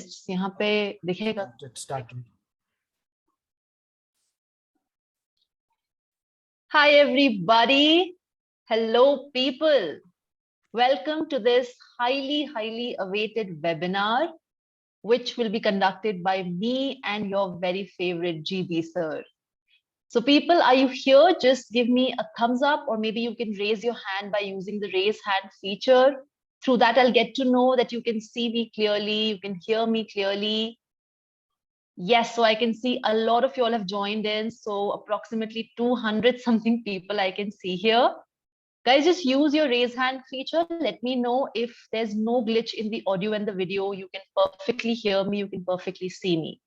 यहाँ पे दिखेगा। Hi everybody. Hello people. Welcome to this highly awaited webinar, which will be conducted by me and your very favorite GB sir. So people, are you here? Just give me a thumbs up, or maybe you can raise your hand by using the raise hand feature. Through that, I'll get to know that you can see me clearly, you can hear me clearly. Yes, so I can see a lot of you all have joined in. So approximately 200 something people I can see here. Guys, just use your raise hand feature. Let me know if there's no glitch in the audio and the video. You can perfectly hear me. You can perfectly see me.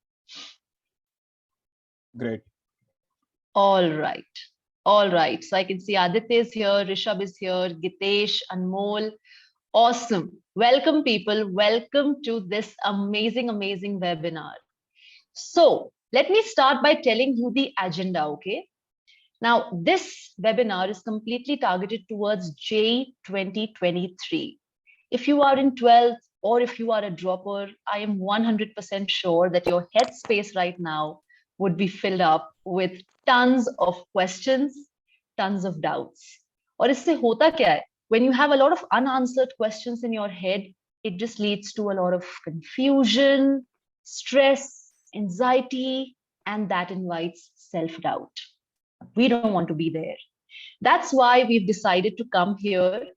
Great. All right. All right. So I can see Aditya is here, Rishabh is here, Gitesh, Anmol. Awesome. Welcome, people. Welcome to this amazing webinar. So let me start by telling you the agenda, okay? Now, this webinar is completely targeted towards JEE 2023. If you are in 12th or if you are a dropper, I am 100% sure that your headspace right now would be filled up with tons of questions, tons of doubts. और इससे होता क्या है? When you have a lot of unanswered questions in your head, it just leads to a lot of confusion, stress, anxiety, and that invites self-doubt. We don't want to be there. That's why we've decided to come here,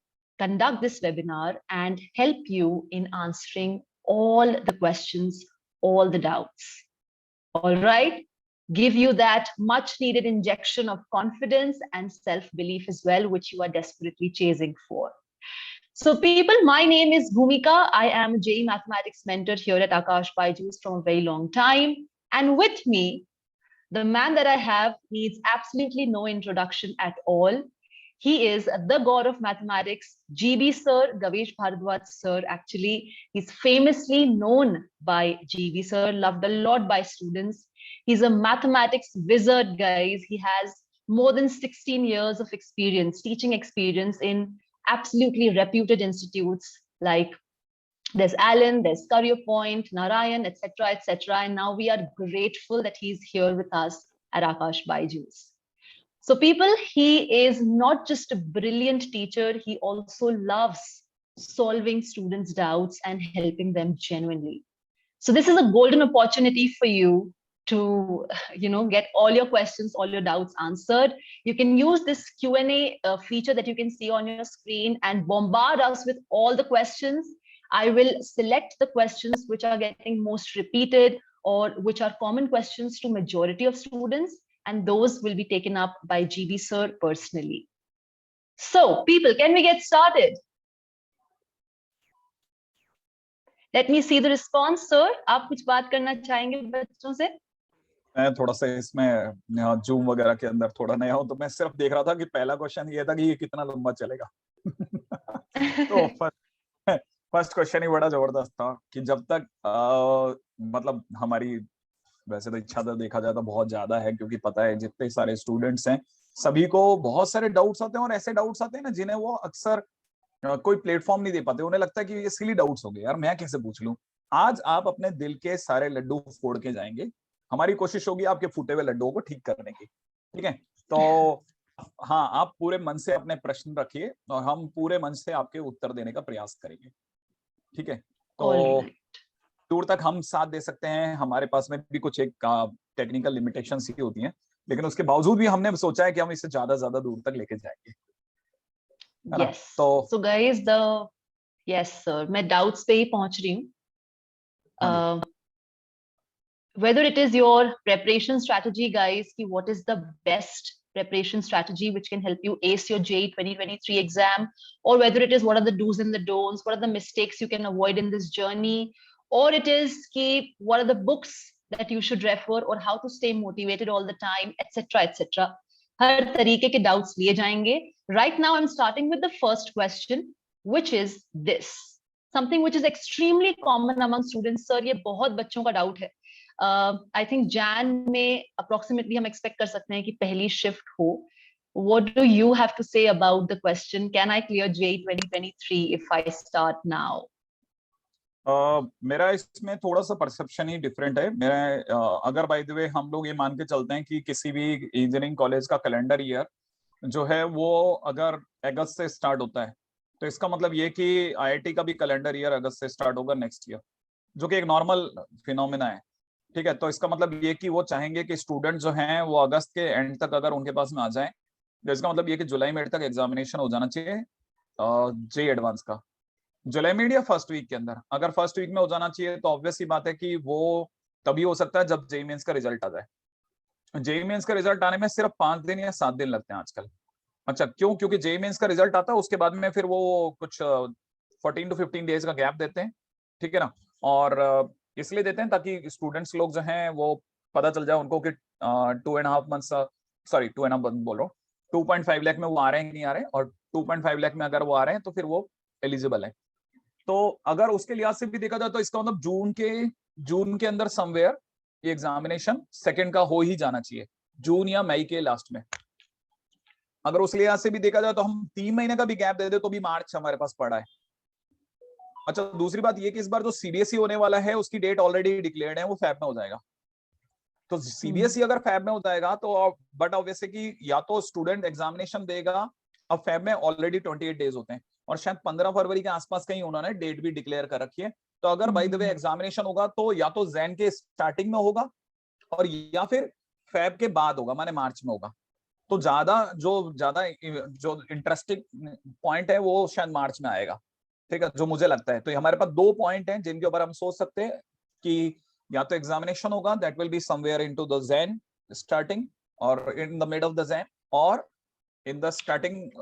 conduct this webinar, and help you in answering all the questions, all the doubts. All right? Give you that much needed injection of confidence and self-belief as well, which you are desperately chasing for. So people, my name is Bhumika. I am a JEE Mathematics mentor here at Aakash BYJU'S from a very long time. And with me, the man that I have needs absolutely no introduction at all. He is the god of mathematics, GB sir, Gavesh Bhardwaj sir. Actually, he's famously known by GB sir, loved a lot by students. He's a mathematics wizard, guys. He has more than 16 years of experience, teaching experience in absolutely reputed institutes like there's Alan, there's Career Point, Narayan, etc., etc. And now we are grateful that he's here with us at Aakash BYJU'S. So people, he is not just a brilliant teacher, he also loves solving students' doubts and helping them genuinely. So this is a golden opportunity for you to get all your questions, all your doubts answered. You can use this Q&A feature that you can see on your screen and bombard us with all the questions. I will select the questions which are getting most repeated or which are common questions to majority of students, and those will be taken up by GB sir personally. So people, can we get started? Let me see the response, sir. आप कुछ बात करना चाहेंगे बच्चों से? मैं थोड़ा सा इसमें जूम वगैरह के अंदर थोड़ा नया हूं, तो मैं सिर्फ देख रहा था कि पहला क्वेश्चन ये था कि ये कितना लंबा चलेगा। तो फर्स्ट क्वेश्चन ही बड़ा जबरदस्त था कि जब तक मतलब हमारी वैसे तो इच्छा तो देखा जाए तो बहुत ज्यादा है, क्योंकि पता है जितने सारे स्टूडेंट्स हैं सभी को बहुत सारे डाउट्स आते हैं, और ऐसे डाउट्स आते हैं ना जिन्हें वो अक्सर कोई प्लेटफॉर्म नहीं दे पाते। उन्हें लगता है कि ये सिली डाउट्स हो गए, यार मैं कैसे पूछ लूं। आज आप अपने दिल के सारे लड्डू फोड़ के जाएंगे। हमारी कोशिश होगी आपके फूटे हुए लड्डुओं को ठीक करने की, ठीक है? तो हाँ, आप पूरे मन से अपने प्रश्न रखिए और हम पूरे मन से आपके उत्तर देने का प्रयास करेंगे, ठीक है? तो दूर तक हम साथ दे सकते हैं। हमारे पास में भी कुछ एक टेक्निकल लिमिटेशंस ही होती हैं, लेकिन उसके बावजूद भी हमने सोचा है कि हम इसे ज्यादा दूर तक लेके जाएंगे। Yes. So guys, yes sir, मैं doubts पे ही पहुंच रही हूँ। Whether it is your preparation strategy, guys, ki what is the best preparation strategy which can help you ace your JEE 2023 exam, or whether it is what are the do's and the don'ts, what are the mistakes you can avoid in this journey, or it is ki what are the books that you should refer, or how to stay motivated all the time, etc., etc. हर तरीके के doubts लिए जाएंगे. Right now, I'm starting with the first question, which is this. Something which is extremely common among students. Sir, ये बहुत बच्चों का doubt है. I think Jan में approximately हम expect कर सकते हैं कि पहली shift हो. What do you have to say about the question? Can I clear JEE 2023 if I start now? मेरा इसमें थोड़ा सा परसेप्शन ही डिफरेंट है। मेरा अगर बाय द वे हम लोग ये मान के चलते हैं कि किसी भी इंजीनियरिंग कॉलेज का कैलेंडर ईयर जो है वो अगर अगस्त से स्टार्ट होता है, तो इसका मतलब ये कि आईआईटी का भी कैलेंडर ईयर अगस्त से स्टार्ट होगा नेक्स्ट ईयर, जो कि एक नॉर्मल फिनोमिना है। ठीक है, तो इसका मतलब ये कि वो चाहेंगे कि स्टूडेंट जो हैं वो अगस्त के एंड तक अगर उनके पास में आ जाए, तो इसका मतलब ये कि जुलाई में तक एग्जामिनेशन हो जाना चाहिए जे एडवांस का। जुलाई में या फर्स्ट वीक के अंदर, अगर फर्स्ट वीक में हो जाना चाहिए तो ऑब्वियस सी बात है कि वो तभी हो सकता है जब जेई मेंस का रिजल्ट आ जाए। जेई मेंस का रिजल्ट आने में सिर्फ 5 दिन या 7 दिन लगते हैं आजकल। अच्छा, क्यों? क्योंकि जेई मेंस का रिजल्ट आता है, उसके बाद में फिर वो कुछ 14 to 15 डेज का गैप देते हैं। ठीक है ना? और इसलिए देते हैं ताकि स्टूडेंट्स लोग जो हैं वो पता चल जाए उनको कि 2.5 मंथ, सॉरी 2.5 मंथ बोल रहा हूँ, 2.5 लाख में वो आ रहे हैं कि नहीं आ रहे हैं, और 2.5 लाख में अगर वो आ रहे हैं तो फिर वो एलिजिबल है। तो अगर उसके लिहाज से भी देखा जाए तो इसका मतलब जून के अंदर समवेयर ये एग्जामिनेशन सेकंड का हो ही जाना चाहिए, जून या मई के लास्ट में। अगर उस लिहाज से भी देखा जाए तो हम 3 महीने का भी गैप दे दे तो भी मार्च हमारे पास पड़ा है। अच्छा, दूसरी बात ये कि इस बार जो सीबीएसई होने वाला है उसकी डेट ऑलरेडी डिक्लेयर्ड है, वो फैब में हो जाएगा। तो सीबीएसई अगर फैब में हो जाएगा तो बट ऑब्वियसली कि या तो स्टूडेंट एग्जामिनेशन देगा, अब फैब में ऑलरेडी 28 डेज होते हैं, और शायद 15 फरवरी के आसपास कहीं उन्होंने डेट भी डिक्लेयर कर रखी है। तो अगर बाय द वे एग्जामिनेशन होगा तो या तो जैन के स्टार्टिंग में होगा और या फिर फैब के बाद होगा, माने मार्च में होगा। तो ज्यादा जो इंटरेस्टिंग पॉइंट है वो शायद मार्च में आएगा। ठीक है, जो मुझे लगता है। तो हमारे पास 2 पॉइंट हैं जिनके ऊपर हम सोच सकते हैं कि या तो एग्जामिनेशन होगा, that will be somewhere into the Jan starting और in the mid of the Jan, और इन द स्टार्टिंग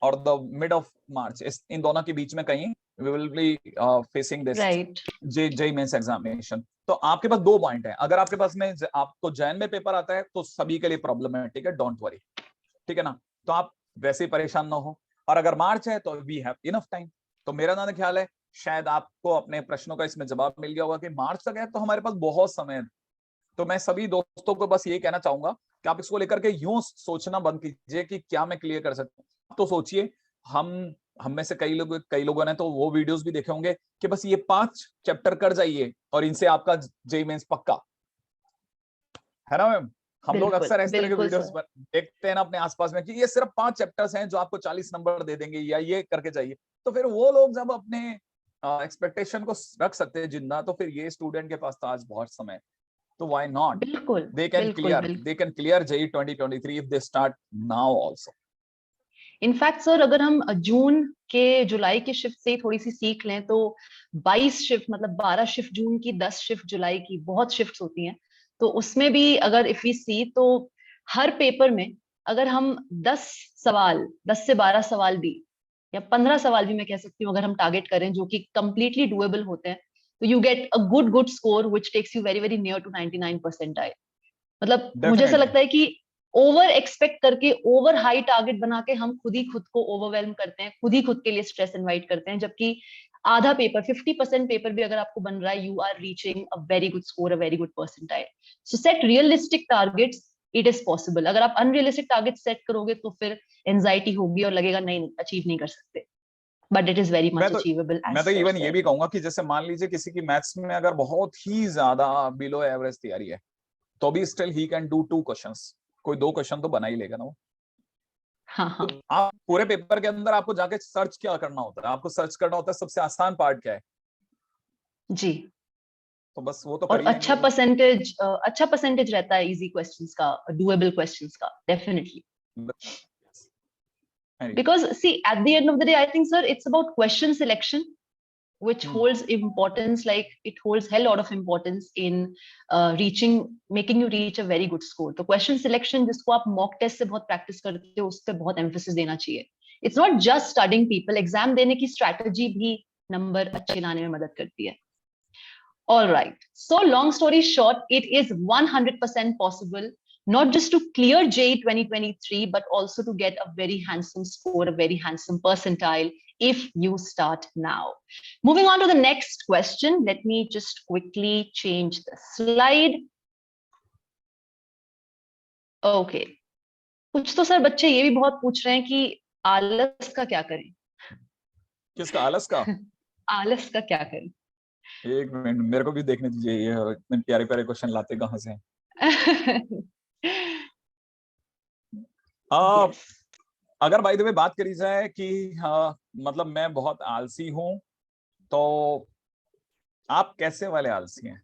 और द मिड ऑफ मार्च, इन दोनों के बीच में कहीं we will be facing this right. JEE mains examination. तो आपके पास 2 पॉइंट है। अगर आपके पास में आपको जैन में पेपर आता है तो सभी के लिए प्रॉब्लमेटिक है, डोंट वरी। ठीक है ना? तो आप वैसे ही परेशान ना हो, और अगर मार्च है तो वी हैव इनफ टाइम। तो मेरा ना ख्याल है शायद आपको अपने प्रश्नों का इसमें जवाब मिल गया होगा कि मार्च तक है तो हमारे पास बहुत समय है। तो मैं सभी दोस्तों को बस ये कहना चाहूंगा कि आप इसको लेकर के यूं सोचना बंद कीजिए कि क्या मैं क्लियर कर सकता हूँ। तो सोचिए, हम में से कई लोगों ने तो वो वीडियोस भी देखे होंगे कि बस ये 5 चैप्टर कर जाइए और इनसे आपका जेई मेंस पक्का है ना मैम। हम लोग बिल्कुल अक्सर इस तरह के बिल्कुल वीडियोस सर। देखते हैं ना अपने आसपास में कि ये सिर्फ 5 चैप्टर्स हैं जो आपको 40 नंबर दे देंगे या ये करके जाइए। तो फिर वो लोग जब अपने एक्सपेक्टेशन को रख सकते हैं जिंदा, तो फिर ये स्टूडेंट के पास तो आज बहुत समय है। तो व्हाई नॉट? बिल्कुल दे कैन बिल्कुल क्लियर बिल्कुल। They can clear JEE 2023 if they start now also. In fact sir, अगर हम जून के जुलाई की शिफ्ट से ही थोड़ी सी सीख लें तो 22 शिफ्ट, मतलब 12 शिफ्ट जून की, 10 शिफ्ट जुलाई की, बहुत शिफ्ट्स होती हैं। तो उसमें भी अगर इफ वी सी, तो हर पेपर में अगर हम 10 सवाल, 10 से 12 सवाल भी, या 15 सवाल भी मैं कह सकती हूँ, अगर हम टारगेट करें जो कि कंप्लीटली डुएबल होते हैं, तो you get a good score which takes you very very near to 99%। मतलब मुझे ऐसा डेफिनेटली। लगता है कि ओवर एक्सपेक्ट करके, ओवर हाई टारगेट बना के हम खुद ही खुद को ओवरवेलम करते हैं, खुद ही खुद के लिए स्ट्रेस इनवाइट करते हैं, जबकि आधा पेपर, 50% पेपर भी अगर आपको बन रहा है, you are reaching a very good score, a very good percentile. So set realistic targets, it is possible. अगर आप अनरियलिस्टिक टारगेट सेट करोगे तो फिर एंजाइटी होगी और लगेगा नहीं, अचीव नहीं कर सकते। बट इट इज वेरी मैं मच तो अचीवेबल एज मैं तो सर इवन ये सेड। भी कहूंगा कि जैसे मान लीजिए किसी की मैथ्स में अगर बहुत ही ज्यादा बिलो एवरेज तैयारी है, तो भी still he can do 2 questions. कोई 2 क्वेश्चन तो बना ही लेगा ना वो। हाँ तो हाँ। आप पूरे पेपर के अंदर आपको जाके सर्च क्या करना होता है? आपको सर्च करना होता है सबसे आसान पार्ट क्या है, जी। तो बस वो तो और कर ही लेंगे वो लोग। अच्छा परसेंटेज रहता है इजी क्वेश्चंस का, डुएबल क्वेश्चंस का, definitely. Anyway, Because see, at the end of the day, I think, sir, it's about question selection, which hmm, holds importance. Like it holds hell lot of importance in making you reach a very good score. तो question selection जिसको आप mock test से बहुत practice करते हो, उस पर बहुत emphasis देना चाहिए. It's not just studying people. Exam देने की strategy भी number अच्छे लाने में मदद करती है. All right. So, long story short, it is 100% possible not just to clear JEE 2023, but also to get a very handsome score, a very handsome percentile if you start now. Moving on to the next question, let me just quickly change the slide. Okay. कुछ तो sir बच्चे ये भी बहुत पूछ रहे हैं कि आलस का क्या करें? किसका? आलस का? आलस का क्या करें? एक मिनट, मेरे को भी देखने दीजिए, ये इतने प्यारे प्यारे क्वेश्चन लाते कहाँ से हैं। आ, Yes. अगर बाय द वे बात करी जाए कि मतलब मैं बहुत आलसी हूँ, तो आप कैसे वाले आलसी हैं?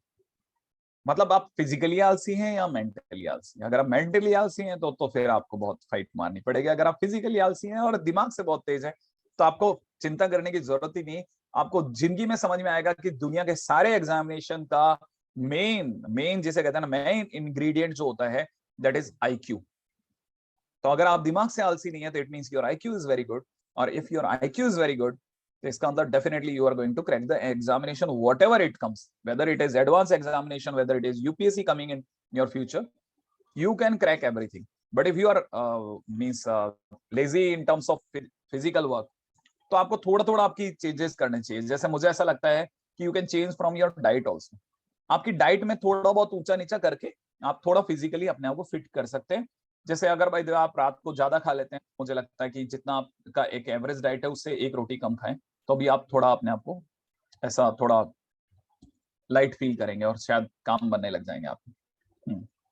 मतलब आप फिजिकली आलसी हैं या मेंटली आलसी हैं? अगर आप मेंटली आलसी हैं तो फिर आपको बहुत फाइट मारनी पड़ेगी। अगर आप फिजिकली आलसी हैं और दिमाग से बहुत तेज हैं, तो आपको चिंता करने की जरूरत ही नहीं। आपको जिंदगी में समझ में आएगा कि दुनिया के सारे एग्जामिनेशन का मेन मेन जिसे कहते हैं ना, मेन इंग्रेडिएंट जो होता है, दैट इज आईक्यू। तो अगर आप दिमाग से आलसी नहीं है, तो it means your IQ is very good. और if your IQ is very good, तो इसका मतलब definitely you are going to crack the examination whatever it comes, whether it is advance examination, whether it is UPSC coming in your future, you can crack everything. But if you are means lazy in terms of physical work, तो आपको थोड़ा थोड़ा आपकी changes करने चाहिए। जैसे मुझे ऐसा लगता है कि you can change from your diet also. आपकी डाइट में थोड़ा बहुत ऊंचा नीचा करके आप थोड़ा फिजिकली अपने आप को फिट कर सकते हैं। जैसे अगर भाई आप रात को ज्यादा खा लेते हैं, मुझे लगता है कि जितना आपका एक एवरेज डाइट है उससे एक रोटी कम खाएं, तो भी आप थोड़ा अपने आप को ऐसा थोड़ा लाइट फील करेंगे और शायद काम बनने लग जाएंगे आप।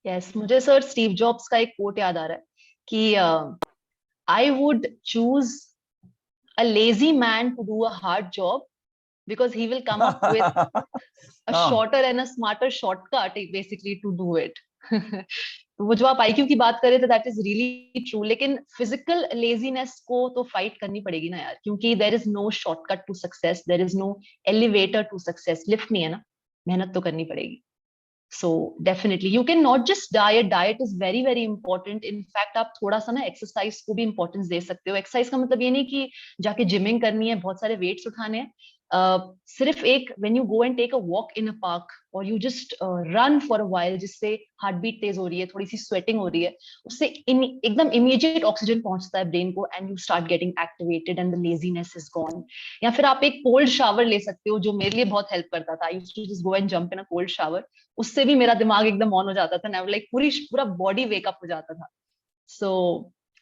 Yes, मुझे सर स्टीव जॉब्स का एक कोट याद आ रहा है कि I would choose a lazy man to do a hard job because he will come up with a हाँ, shorter and a smarter shortcut basically to do it. तो वो जो आप आईक्यू की बात कर रहे थे, दैट इज रियली ट्रू, लेकिन फिजिकल लेजीनेस को तो फाइट करनी पड़ेगी ना यार, क्योंकि there is no shortcut to success, there is no elevator to success, lift नहीं है ना, मेहनत तो करनी पड़ेगी। So definitely you can not just diet, diet is very very important. In fact आप थोड़ा सा ना एक्सरसाइज को भी इंपॉर्टेंस दे सकते हो। एक्सरसाइज का मतलब ये नहीं कि जाके जिमिंग करनी है, बहुत सारे वेट्स उठाने हैं। सिर्फ एक when you go and take a walk in a park और you just run for a while, जिससे हार्ट बीट तेज हो रही है, थोड़ी सी स्वेटिंग हो रही है, उससे एकदम इमीडिएट ऑक्सीजन पहुंचता है ब्रेन को and you start getting activated and the laziness is gone. या फिर आप एक कोल्ड शावर ले सकते हो, जो मेरे लिए बहुत हेल्प करता था। I used to just go and jump in a cold shower, उससे भी मेरा दिमाग एकदम ऑन हो जाता था ना, लाइक पूरा बॉडी वेकअप हो जाता था। सो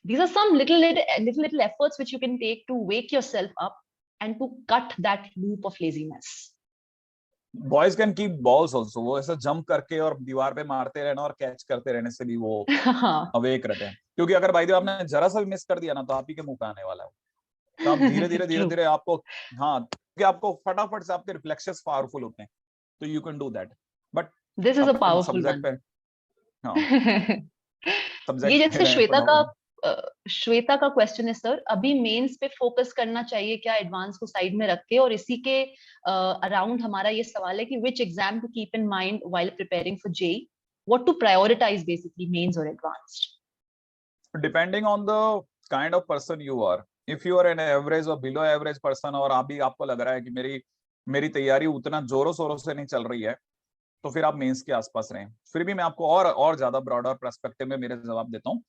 these are some little efforts which you can take to wake yourself up and to cut that loop of laziness. Boys can keep balls also. वो ऐसा जंप करके और दीवार पे मारते रहना और कैच करते रहने से भी वो हाँ। अवेक रहते हैं। क्योंकि अगर भाई आपने जरा सा भी मिस कर दिया ना, तो आप ही के मुंह पे आने वाला है। तो आप धीरे धीरे धीरे True. धीरे आपको, हाँ, क्योंकि आपको फटाफट से आपके रिफ्लेक्सेस पावरफुल होते हैं, तो you can do that. But This is a upon powerful subject one. पे, हाँ, ये सब्जेक्ट पे जैसे रहें फटाफट। श्वेता का क्वेश्चन है सर, अभी मेंस पे फोकस करना चाहिए क्या एडवांस को साइड में रख के? और इसी के अराउंड हमारा ये सवाल है कि which exam to keep in mind while preparing for JEE, what to prioritize basically, mains और advanced? Depending on the kind of person you are, if you are an average और बिलो एवरेज पर्सन, और अभी आपको लग रहा है कि मेरी मेरी तैयारी उतना जोरों शोरों से नहीं चल रही है, तो फिर आप मेंस के आसपास रहें। फिर भी मैं आपको और ज्यादा ब्रॉडर पर्सपेक्टिव में मेरे जवाब देता हूँ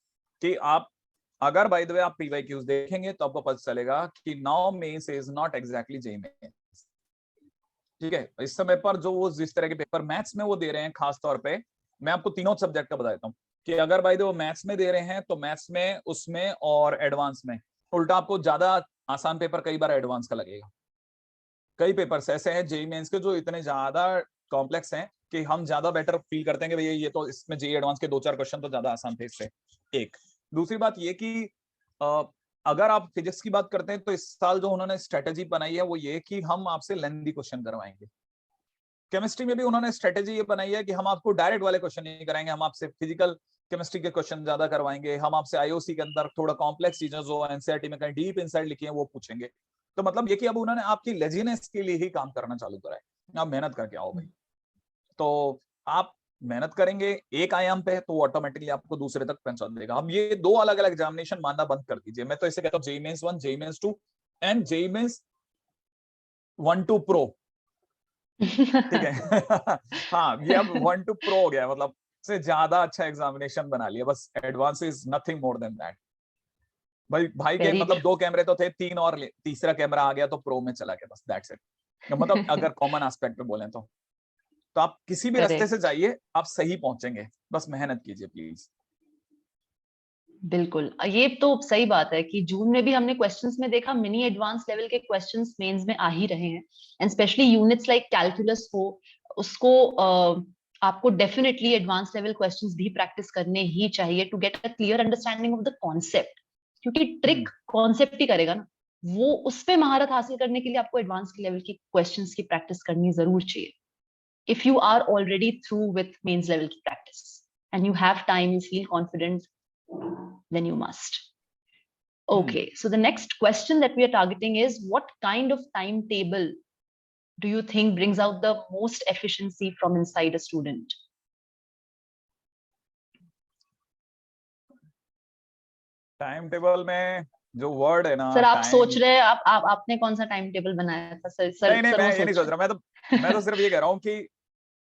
कि आप, अगर बाय द वे आप पीवाईक्यूज देखेंगे, तो आपको पता चलेगा कि now Mains is not exactly JEE Mains. ठीक है, इस समय पर जो वो जिस तरह के पेपर मैथ्स में वो दे रहे हैं, खास तौर पे मैं आपको तीनों सब्जेक्ट का बता देता हूँ कि अगर बाय द वे मैथ्स में दे रहे हैं, तो मैथ्स में, उसमें और एडवांस में उल्टा आपको ज्यादा आसान पेपर कई बार एडवांस का लगेगा। कई पेपर्स ऐसे हैं जेईई मेंस के जो इतने ज्यादा कॉम्प्लेक्स हैं कि हम ज्यादा बेटर फील करते हैं कि भैया ये तो इसमें जेईई एडवांस के 2-4 क्वेश्चन तो ज्यादा आसान थे इससे। एक दूसरी बात ये कि अगर आप फिजिक्स की बात करते हैं, तो इस साल जो उन्होंने स्ट्रेटेजी बनाई है वो ये कि हम आपसे लेंथी क्वेश्चन करवाएंगे। केमिस्ट्री में भी उन्होंने स्ट्रेटेजी ये बनाई है कि हम आपको डायरेक्ट वाले क्वेश्चन नहीं कराएंगे, हम आपसे फिजिकल केमिस्ट्री के क्वेश्चन ज्यादा करवाएंगे, हम आपसे आईओसी के अंदर थोड़ा कॉम्प्लेक्स चीजें जो एनसीईआरटी में कहीं डीप इनसाइड लिखी है वो पूछेंगे। तो मतलब ये कि अब उन्होंने आपकी लेजीनेस के लिए ही काम करना चालू करा है। आप मेहनत करके आओ भाई, तो आप मेहनत करेंगे एक आयाम पे, तो ऑटोमेटिकली आपको दूसरे तक पहुंचा देगा। हम ये दो अलग अलग एग्जामिनेशन मानना बंद कर दीजिए। मैं तो इसे कहता हूँ JEE Mains 1, JEE Mains 2 and JEE Mains 1-2 pro. ठीक है। हाँ, ये अब 1-2 प्रो हो गया, मतलब से ज्यादा अच्छा एग्जामिनेशन बना लिया, बस advance is nothing more than that. भाई भाई के वेरी मतलब 2 कैमरे तो थे, 3 और तीसरा कैमरा आ गया तो प्रो में चला गया, बस दैट्स इट। मतलब अगर कॉमन एस्पेक्ट पे बोलें तो आप किसी भी रास्ते से करेक्ट। जाइए, आप सही पहुंचेंगे, बस मेहनत कीजिए प्लीज। बिल्कुल, ये तो सही बात है कि जून में भी हमने क्वेश्चंस में देखा मिनी एडवांस लेवल के क्वेश्चंस मेंस में आ ही रहे हैं, and specially units like calculus हो, उसको आपको डेफिनेटली एडवांस लेवल क्वेश्चंस भी प्रैक्टिस करने ही चाहिए to get a clear understanding of the concept, क्योंकि ट्रिक कॉन्सेप्ट ही करेगा ना, वो उस पे महारत हासिल करने के लिए आपको एडवांस लेवल की क्वेश्चंस की प्रैक्टिस करनी जरूर चाहिए. If you are already through with mains level की practice and you have time, you feel confident, then you must. Okay, so the next question that we are targeting is, what kind of timetable do you think brings out the most efficiency from inside a student? Time table में जो word है ना, sir आप time, सोच रहे हैं, आप आपने कौन सा टाइम टेबल बनाया था सर? नहीं नहीं सर वो मैं ये नहीं सोच सोच रहे रहा, मैं तो सिर्फ ये कह रहा हूँ कि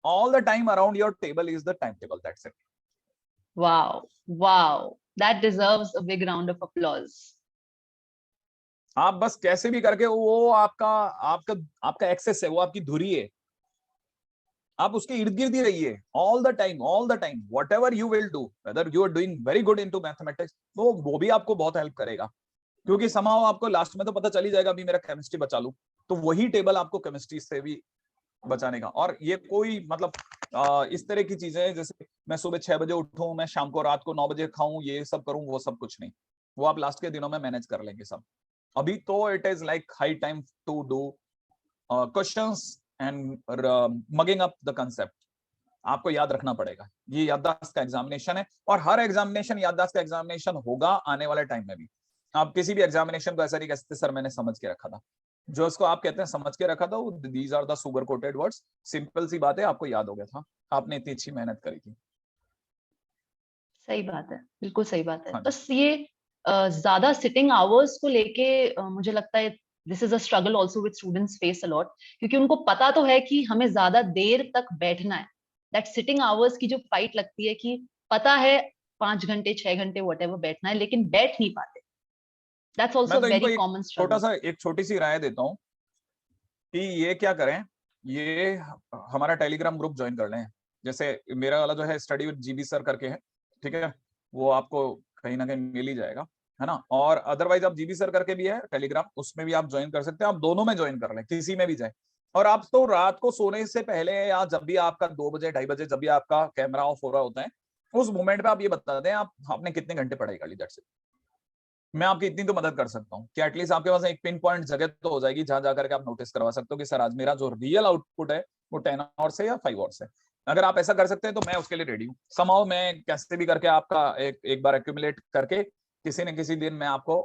all the time around your table is the time table, that's it. हैं. Wow, wow, that deserves a big round of applause. आप बस कैसे भी करके वो आपका आपका आपका एक्सेस है, वो आपकी धुरी है, आप उसके इर्द गिर्द ही रहिए all the time whatever you will do, whether you are doing very good into mathematics, वो भी आपको बहुत हेल्प करेगा, क्योंकि समाओ आपको लास्ट में तो पता चल ही जाएगा अभी मेरा केमिस्ट्री बचा लूं, तो वही टेबल आपको केमिस्ट्री से भी बचाने का. और ये कोई मतलब इस तरह की चीजें हैं जैसे मैं सुबह 6 बजे उठूं, मैं शाम को रात को 9 बजे खाऊं, ये सब करूं, वो सब कुछ नहीं, वो आप लास्ट के दिनों में मैनेज कर लेंगे सब. अभी तो it is like high time to do questions and mugging up the concept. आपको याद रखना पड़ेगा, ये याददाश्त का एग्जामिनेशन है, और हर एग्जामिनेशन याददाश्त का एग्जामिनेशन होगा आने वाले टाइम में भी. आप किसी भी एग्जामिनेशन को ऐसा नहीं कह सकते सर मैंने समझ के रखा था, जो इसको आप कहते हैं समझ के रखा था, वो these are the sugar coated words. Simple सी बात है, आपको याद हो गया था, आपने इतनी अच्छी मेहनत करी थी. सही बात है, बिल्कुल सही बात है. हाँ जी. बस ये ज्यादा सिटिंग आवर्स को लेके मुझे लगता है this is a struggle also with students face a lot, क्योंकि उनको पता तो है कि हमें ज्यादा देर तक बैठना है. दैट सिटिंग आवर्स की जो फाइट लगती है कि पता है 5 घंटे 6 घंटे वट एवर बैठना है, लेकिन बैठ नहीं पाते. दैट्स मैं ऑल्सो तो इनको वेरी एक कॉमन स्ट्रगल. एक छोटी सी राय देता हूँ कि ये क्या करें, ये हमारा टेलीग्राम ग्रुप ज्वाइन कर लें. जैसे मेरा वाला जो है स्टडी विद जीबी सर करके है, ठीक है, वो आपको कहीं ना कहीं मिल ही जाएगा, है ना. और अदरवाइज आप जीबी सर करके भी है टेलीग्राम, उसमें भी आप ज्वाइन कर सकते हैं, आप दोनों में ज्वाइन कर लें, किसी में भी जाए. और आप तो रात को सोने से पहले या जब भी आपका 2 बजे 2:30 बजे जब भी आपका कैमरा ऑफ हो रहा होता है, उस मोमेंट पे आप ये बता दें आप आपने कितने घंटे पढ़ाई कर ली, दैट्स इट. मैं आपकी इतनी तो मदद कर सकता हूँ कि एटलीस्ट आपके पास एक पिन पॉइंट जगह तो हो जाएगी जहां जाकर के आप नोटिस करवा सकते हो कि सर आज मेरा जो रियल आउटपुट है वो 10 आवर्स है या 5 आवर्स है. अगर आप ऐसा कर सकते हैं तो मैं उसके लिए रेडी हूँ. समाओ मैं कैसे भी करके आपका एक बार एक्यूमुलेट करके किसी न किसी दिन मैं आपको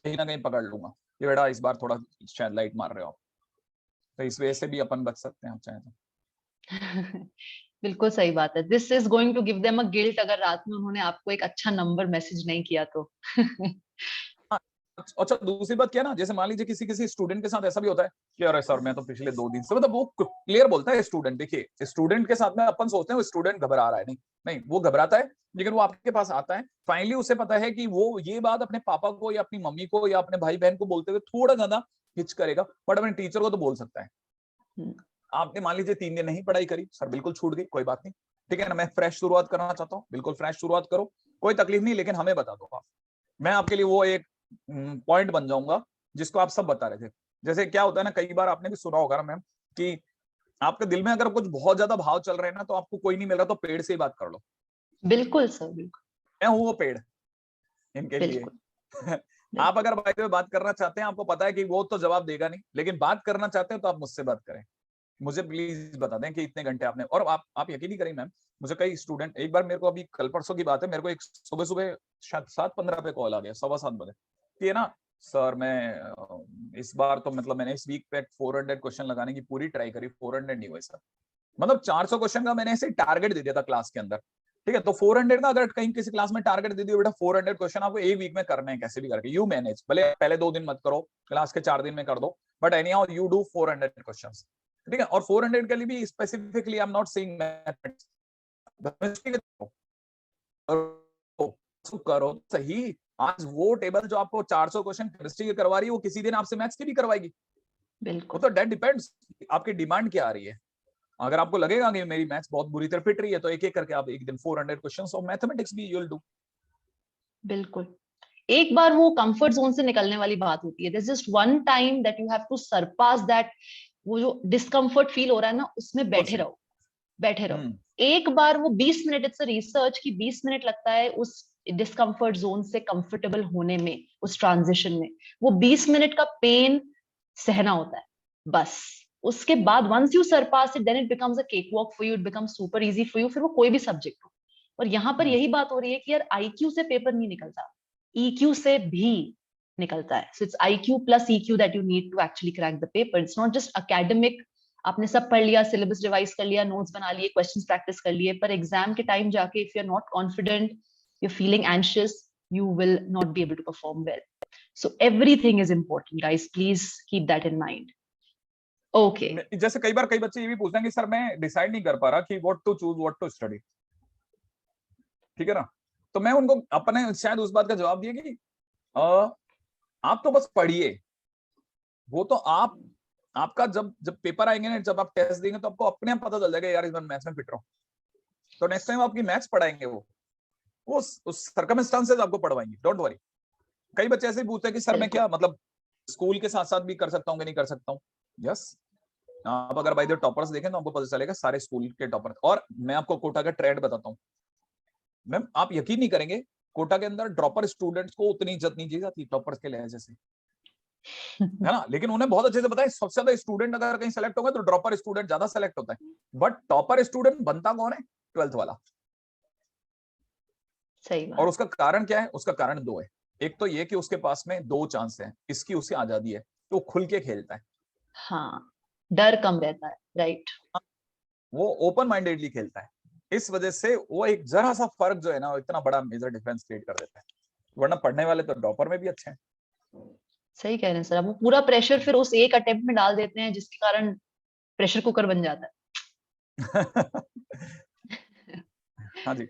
कहीं ना कहीं पकड़ लूंगा ये बेटा इस बार थोड़ा शायद लाइट मार रहे हो आप, तो इस वजह से भी अपन बच सकते हैं आप चाहें तो. बिल्कुल सही बात है. This is going to give them a guilt अगर रात में उन्होंने आपको एक अच्छा नंबर मैसेज नहीं किया तो. अच्छा दूसरी बात क्या ना, जैसे मान लीजिए किसी किसी स्टूडेंट के साथ ऐसा भी होता है कि अरे सर मैं तो पिछले 2 दिन से, मतलब वो क्लियर बोलता है स्टूडेंट, देखिए स्टूडेंट के साथ में अपन सोचते हैं वो स्टूडेंट घबरा रहा है, नहीं नहीं वो घबराता है, लेकिन वो आपके पास आता है, फाइनली उसे पता है कि वो ये बात अपने पापा को या अपनी मम्मी को या अपने भाई बहन को बोलते हुए थोड़ा ज्यादा हिच करेगा, बट अपने टीचर को तो बोल सकता है. आपने मान लीजिए 3 दिन नहीं पढ़ाई करी, सर बिल्कुल छूट गई, कोई बात नहीं, ठीक है ना, मैं फ्रेश शुरुआत करना चाहता हूँ, बिल्कुल फ्रेश शुरुआत करो, कोई तकलीफ नहीं, लेकिन हमें बता दो आप. मैं आपके लिए वो एक पॉइंट बन जाऊंगा जिसको आप सब बता रहे थे. जैसे क्या होता है ना, कई बार आपने भी सुना होगा ना मैम कि आपके दिल में अगर कुछ बहुत ज्यादा भाव चल रहे हैं ना, तो आपको कोई नहीं मिल रहा तो पेड़ से ही बात कर लो. बिल्कुल सर, बिल्कुल. मैं हूँ वो पेड़ इनके लिए. बिल्कुल. आप अगर बाई द वे बात करना चाहते हैं, आपको पता है कि वो तो जवाब देगा नहीं, लेकिन बात करना चाहते हैं तो आप मुझसे बात करें, मुझे प्लीज बता दें कि इतने घंटे आपने. और आप यकीन नहीं करें मैम, मुझे कई स्टूडेंट, एक बार मेरे को अभी कल परसों की बात है, मेरे को एक सुबह सुबह शायद 7:15 पे कॉल आ गया, 7:15 कि है ना सर मैं इस बार तो मतलब मैंने इस वीक पे 400 क्वेश्चन लगाने की पूरी ट्राई करी, 400 नहीं हुए सर, मतलब 400 क्वेश्चन का मैंने ऐसे टारगेट दे दिया था क्लास के अंदर, ठीक है. तो 400 का अगर कहीं किसी क्लास में टारगेट दे दिया बेटा 400 क्वेश्चन आपको एक वीक में करने हैं, कैसे भी करके यू मैनेज, भले पहले 2 दिन मत करो, क्लास के 4 दिन में कर दो, but any how you do 400 question, ठीक है. और 400 के लिए भी specifically I am not saying mathematics, करो सही. आज वो टेबल जो आपको 400 क्वेश्चन केमिस्ट्री के करवा रही है, वो किसी दिन आपसे मैथ्स के भी करवाएगी. वो बिल्कुल. तो डेट डिपेंड्स आपकी डिमांड क्या आ रही है. अगर आपको लगेगा कि मेरी मैथ्स बहुत बुरी तरह फिट रही है, तो एक एक करके आप एक दिन 400 क्वेश्चंस ऑफ मैथमेटिक्स भी यू विल डू. बिल्कुल, एक बार वो कंफर्ट जोन से निकलने वाली बात होती है. There's just one time that you have to surpass that. वो जो डिस्कम्फर्ट फील हो रहा है ना, उसमें बैठे रहो, बैठे रहो. एक बार वो 20 मिनट, इट्स रिसर्च की 20 मिनट लगता है उस डिस्कम्फर्ट जोन से कंफर्टेबल होने में, उस ट्रांजिशन में. वो 20 मिनट का पेन सहना होता है बस. उसके बाद once you surpass it, then it becomes a cake walk for you, it becomes super easy for you. फिर वो कोई भी सब्जेक्ट हो. और यहाँ पर यही बात हो रही है कि यार आईक्यू से पेपर नहीं निकलता, ईक्यू से भी निकलता है. So it's IQ plus EQ that you need to actually crack the paper. It's not just academic, आपने सब पढ़ लिया, सिलेबस रिवाइज कर लिया, नोट्स बना लिए, क्वेश्चंस प्रैक्टिस कर लिए, पर एग्जाम के टाइम जाके if you are not confident, you are feeling anxious, you will not be able to perform well. So everything is important, guys. Please keep that in mind. Okay. जैसे कई बार कई बच्चे ये भी पूछते हैं कि सर मैं डिसाइड नहीं कर पा रहा कि what to choose, what to study. ठीक है ना, तो मैं उनको अपने शायद उस बात का जवाब दिया कि आप तो बस पढ़िए. वो तो आपका जब जब पेपर आएंगे ना, जब आप टेस्ट देंगे, तो आपको अपने आप पता चल जाएगा यार इस बार मैथ्स में फिट रहो. तो नेक्स्ट टाइम आपकी मैथ्स पढ़ाएंगे वो उस सर्कमस्टांसेस आपको पढ़वाएंगे. Don't worry. कई बच्चे ऐसे ही पूछते हैं कि सर मैं क्या मतलब स्कूल के साथ साथ भी कर सकता हूँ कि नहीं कर सकता हूँ. यस, आप अगर बाय द टॉपर्स देखें तो आपको पता चलेगा सारे स्कूल के टॉपर. और मैं आपको कोटा का ट्रेंड बताता हूँ मैम, आप यकीन नहीं करेंगे, कोटा के अंदर ड्रॉपर स्टूडेंट्स को उतनी इज्जत नहीं दी जाती टॉपर्स के लहजे से, है ना. लेकिन उन्हें बहुत अच्छे से पता है सबसे ज्यादा स्टूडेंट अगर कहीं सेलेक्ट होगा तो ड्रॉपर स्टूडेंट ज्यादा सेलेक्ट होता है. बट टॉपर स्टूडेंट बनता कौन है? 12th वाला. सही बात. और उसका कारण क्या है? उसका कारण दो है. एक तो ये कि उसके पास में 2 चांस है, इसकी उसे आजादी है, तो खुल के खेलता है. हाँ, डर कम रहता है. राइट. वो ओपन माइंडेडली खेलता है. इस वजह से वो एक जरा सा फर्क जो है ना, इतना बड़ा मेजर डिफरेंस क्रिएट कर देता है. वरना पढ़ने वाले तो टॉपर में भी अच्छे हैं. सही कह रहे हैं सर. अब वो पूरा प्रेशर फिर उस एक अटेम्प्ट में डाल देते हैं, जिसके कारण प्रेशर कुकर बन जाता है. हाँ जी.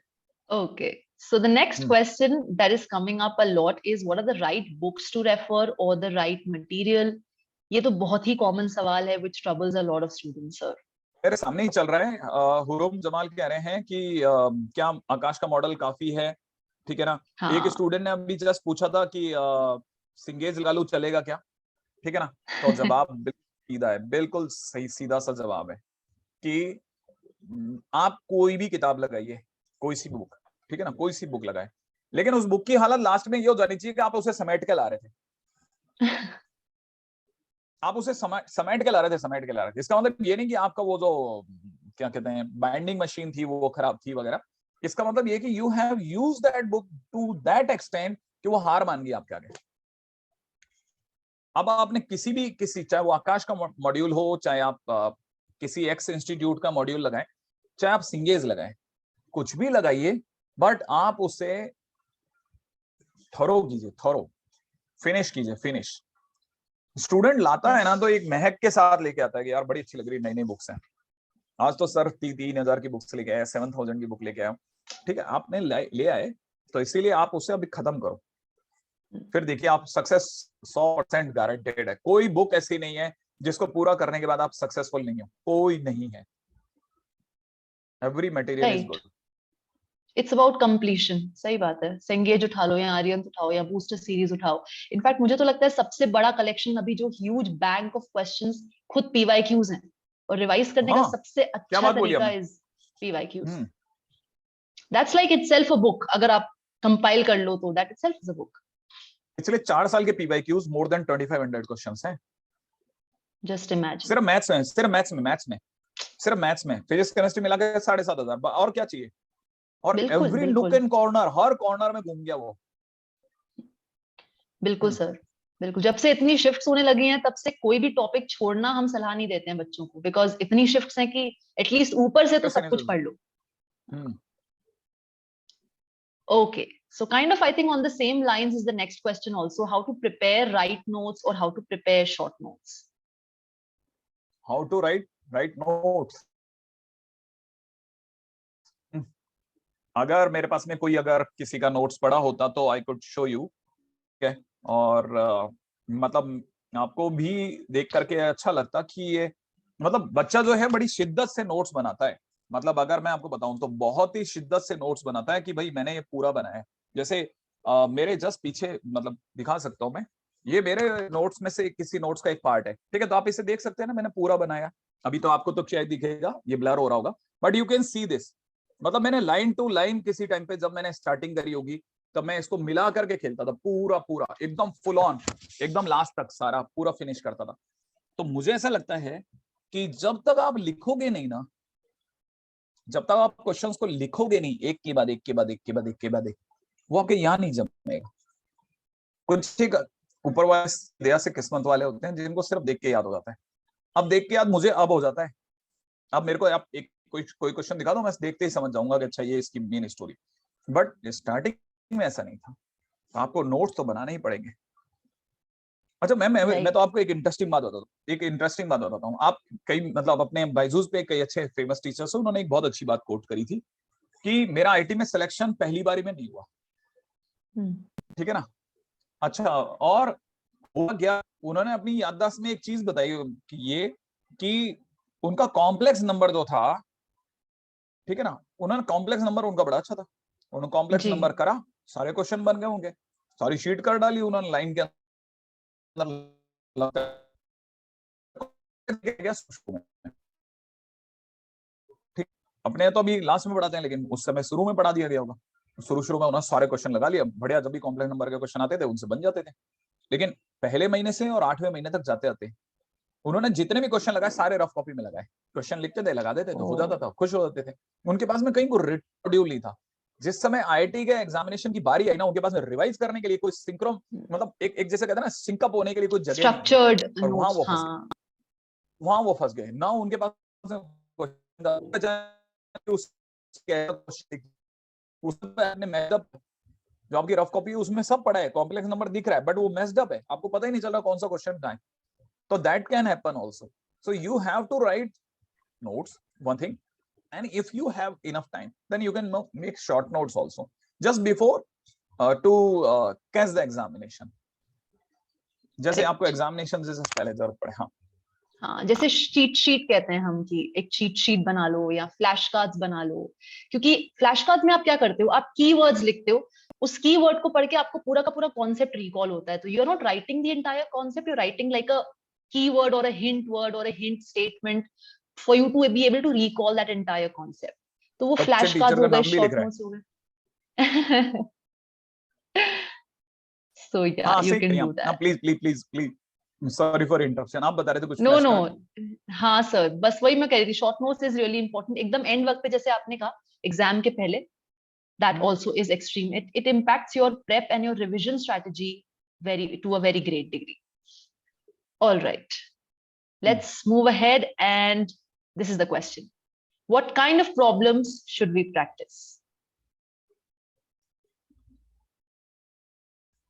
Okay. So the next question that is coming up a lot is what are the right books to refer or the right material? ये तो बहुत ही कॉमन सवाल है which troubles a lot of students, sir. मेरे सामने ही चल रहा है. हुरुम जमाल कह रहे हैं कि क्या आकाश का मॉडल काफी है. ठीक है ना. हाँ. एक स्टूडेंट ने अभी जस्ट पूछा था कि सिंगेज लगा लूं चलेगा क्या. ठीक है ना. तो जवाब बिल्कुल सीधा है, बिल्कुल सही सीधा सा जवाब है कि आप कोई भी किताब लगाइए, कोई सी बुक. ठीक है ना, कोई सी बुक लगाए, लेकिन उस बुक की हालत लास्ट में ये हो जानी चाहिए कि आप उसे समेट के ला रहे थे. आप उसे समेट के ला रहे थे. इसका मतलब ये नहीं कि आपका वो जो क्या कहते हैं बाइंडिंग मशीन थी वो खराब थी वगैरह. इसका मतलब ये कि you have used that book to that extent कि वो हार मान गई आपके आगे. अब आपने किसी चाहे वो आकाश का मॉड्यूल हो, चाहे आप किसी एक्स इंस्टीट्यूट का मॉड्यूल लगाएं, चाहे आप सिंगेज लगाएं, कुछ भी लगाइए, बट आप उसे थरो कीजिए, थरो फिनिश कीजिए. फिनिश स्टूडेंट लाता है ना तो एक महक के साथ लेके आता है कि यार बड़ी अच्छी लग रही नई नई बुक्स हैं. आज तो सर 3,000 की बुक्स लेके आया, 7,000 की बुक लेके आया. ठीक है, आपने ले आए तो इसीलिए आप उसे अभी खत्म करो. फिर देखिए आप सक्सेस 100% गारंटेड है. कोई बुक ऐसी नहीं है जिसको पूरा करने के बाद आप सक्सेसफुल नहीं हो, कोई नहीं है. Every material is good. It's about completion. सही बात है. सेंगेज उठा लो या आर्यन उठाओ या बूस्टर सीरीज उठाओ. इनफैक्ट मुझे तो लगता है सबसे बड़ा कलेक्शन अभी जो ह्यूज बैंक ऑफ क्वेश्चंस खुद पीवाईक्यूज हैं, और रिवाइज करने का सबसे अच्छा तरीका is PYQs. That's like itself a book. अगर आप कंपाइल कर लो तो that itself is a book. पिछले 4 साल के पीवाईक्यूज मोर देन 2500 क्वेश्चंस हैं. Just imagine. सिर्फ मैथ्स में फिजिक्स केमिस्ट्री मिला के 7,500. और क्या चाहिए. और every nook and corner, her corner में घूम गया वो. बिल्कुल सर, बिल्कुल. जब से इतनी शिफ्ट्स होने लगी हैं तब से कोई भी टॉपिक छोड़ना हम सलाह नहीं देते हैं बच्चों को, बिकॉज इतनी शिफ्ट्स हैं कि एटलीस्ट ऊपर से तो सब कुछ पढ़ लो. Okay, so kind of I think on the same lines is the next question also, how to prepare write notes or how to prepare short notes. How to write notes. अगर मेरे पास में कोई अगर किसी का नोट्स पड़ा होता तो आई कुड शो यू. ठीक है. और मतलब आपको भी देख करके अच्छा लगता कि ये मतलब बच्चा जो है बड़ी शिद्दत से नोट्स बनाता है. मतलब अगर मैं आपको बताऊं तो बहुत ही शिद्दत से नोट्स बनाता है कि भाई मैंने ये पूरा बनाया है. जैसे मेरे जस्ट पीछे मतलब दिखा सकता हूँ मैं, ये मेरे नोट्स में से किसी नोट्स का एक पार्ट है, ठीक है। तो आप इसे देख सकते हैं ना, मैंने पूरा बनाया। अभी तो आपको तो शायद दिखेगा, ये ब्लर हो रहा होगा, but you can see this. मतलब मैंने लाइन टू लाइन किसी टाइम पे जब मैंने स्टार्टिंग करी होगी, तब मैं इसको मिला करके खेलता था, पूरा पूरा एकदम फुल ऑन, एकदम लास्ट तक सारा पूरा फिनिश करता था। तो मुझे ऐसा लगता है कि जब तक आप लिखोगे नहीं ना, जब तक आप क्वेश्चंस को लिखोगे नहीं एक के बाद एक के बाद एक के बाद एक के बाद एक, वो आपके यहाँ नहीं जमेगा। कुछ ठीक ऊपर वाले दया से किस्मत वाले होते हैं जिनको सिर्फ देख के याद हो जाता है। अब देख के याद मुझे अब हो जाता है। अब मेरे को आप एक कोई क्वेश्चन दिखा दो, मैं देखते ही समझ जाऊंगा कि अच्छा ये इसकी मेन स्टोरी। बट स्टार्टिंग में ऐसा नहीं था, तो आपको नोट्स तो बनाने ही पड़ेंगे। अच्छा मैं तो आपको एक इंटरेस्टिंग बात बताता हूँ। आप कई मतलब अपने बायजूस पे कई अच्छे फेमस टीचर्स हैं, उन्होंने एक बहुत अच्छी बात कोट करी थी कि मेरा आईटी में सिलेक्शन पहली बारी में नहीं हुआ, ठीक है ना। अच्छा, और हुआ क्या, उन्होंने अपनी याददाश्त में एक चीज बताई कि ये कि उनका कॉम्प्लेक्स नंबर जो था, ठीक है ना, उन्होंने कॉम्प्लेक्स नंबर उनका बड़ा अच्छा था, उन्होंने कॉम्प्लेक्स जी नंबर करा, सारे क्वेश्चन बन गए होंगे, सारी शीट कर डाली उन्होंने लाइन के अंदर, ठीक। अपने तो अभी लास्ट में पढ़ाते हैं, लेकिन उस समय शुरू में पढ़ा दिया गया होगा, शुरू शुरू में उन्होंने सारे क्वेश्चन लगा लिया बढ़िया, जब भी कॉम्प्लेक्स नंबर के क्वेश्चन आते थे उनसे बन जाते थे। लेकिन पहले महीने से और 8वें महीने तक जाते आते उन्होंने जितने भी क्वेश्चन लगाए सारे रफ कॉपी में लगाए, क्वेश्चन लिखते थे, लगा देते तो हो जाता था, खुश हो जाते थे। उनके पास में कहीं को रिड्यूल नहीं था। जिस समय आईआईटी के एग्जामिनेशन की बारी आई ना, उनके पास में रिवाइज करने के लिए कोई सिंक्रोम, मतलब एक जैसे कहते हैं ना सिंकअप होने के लिए कोई जगह नहीं थी, स्ट्रक्चर्ड और वहां नोट्स, वो फंस गए, हाँ वहां वो फंस गए ना। उनके पास उसने मैसअप, जो आपकी रफ कॉपी है उसमें सब पड़ा है, कॉम्प्लेक्स नंबर दिख रहा है, बट वो मेस्ड अप है, आपको पता ही नहीं चल रहा कौन सा क्वेश्चन था। So that can happen also. So you have to write notes, one thing, and if you have enough time, then you can make short notes also, just before to catch the examination. जैसे आपको correct. Examination से पहले जरूरत पड़े। हाँ हाँ जैसे cheat sheet कहते हैं हम, कि एक चीट शीट बना लो या फ्लैश कार्ड्स बना लो। क्योंकि फ्लैश कार्ड्स में आप क्या करते हो, आप कीवर्ड्स लिखते हो, उस कीवर्ड को पढ़ के आपको पूरा का पूरा कॉन्सेप्ट रिकॉल होता है। तो you are not writing the entire concept, you writing like a keyword और अ हिंट वर्ड और a hint statement for you to be able to recall that entire concept. तो वो बच्चे फ्लैश कार्ड टीचर हो का गए, नाम भी लिख शॉर्ट रहे हैं। नोट्स हो गए। सो या हाँ यू सही कैन करिए डू आप। That. Please please please please, sorry for interruption, आप बता रहे थे कुछ नो फ्लैश नो, कार्ड। हाँ सर, बस वही मैं कह रही थी, short notes is really important एकदम एंड वक्त पे, जैसे आपने कहा एग्जाम के पहले। That also is extreme. It impacts your prep and your revision strategy to a very great degree. All right, let's move ahead, and this is the question: what kind of problems should we practice?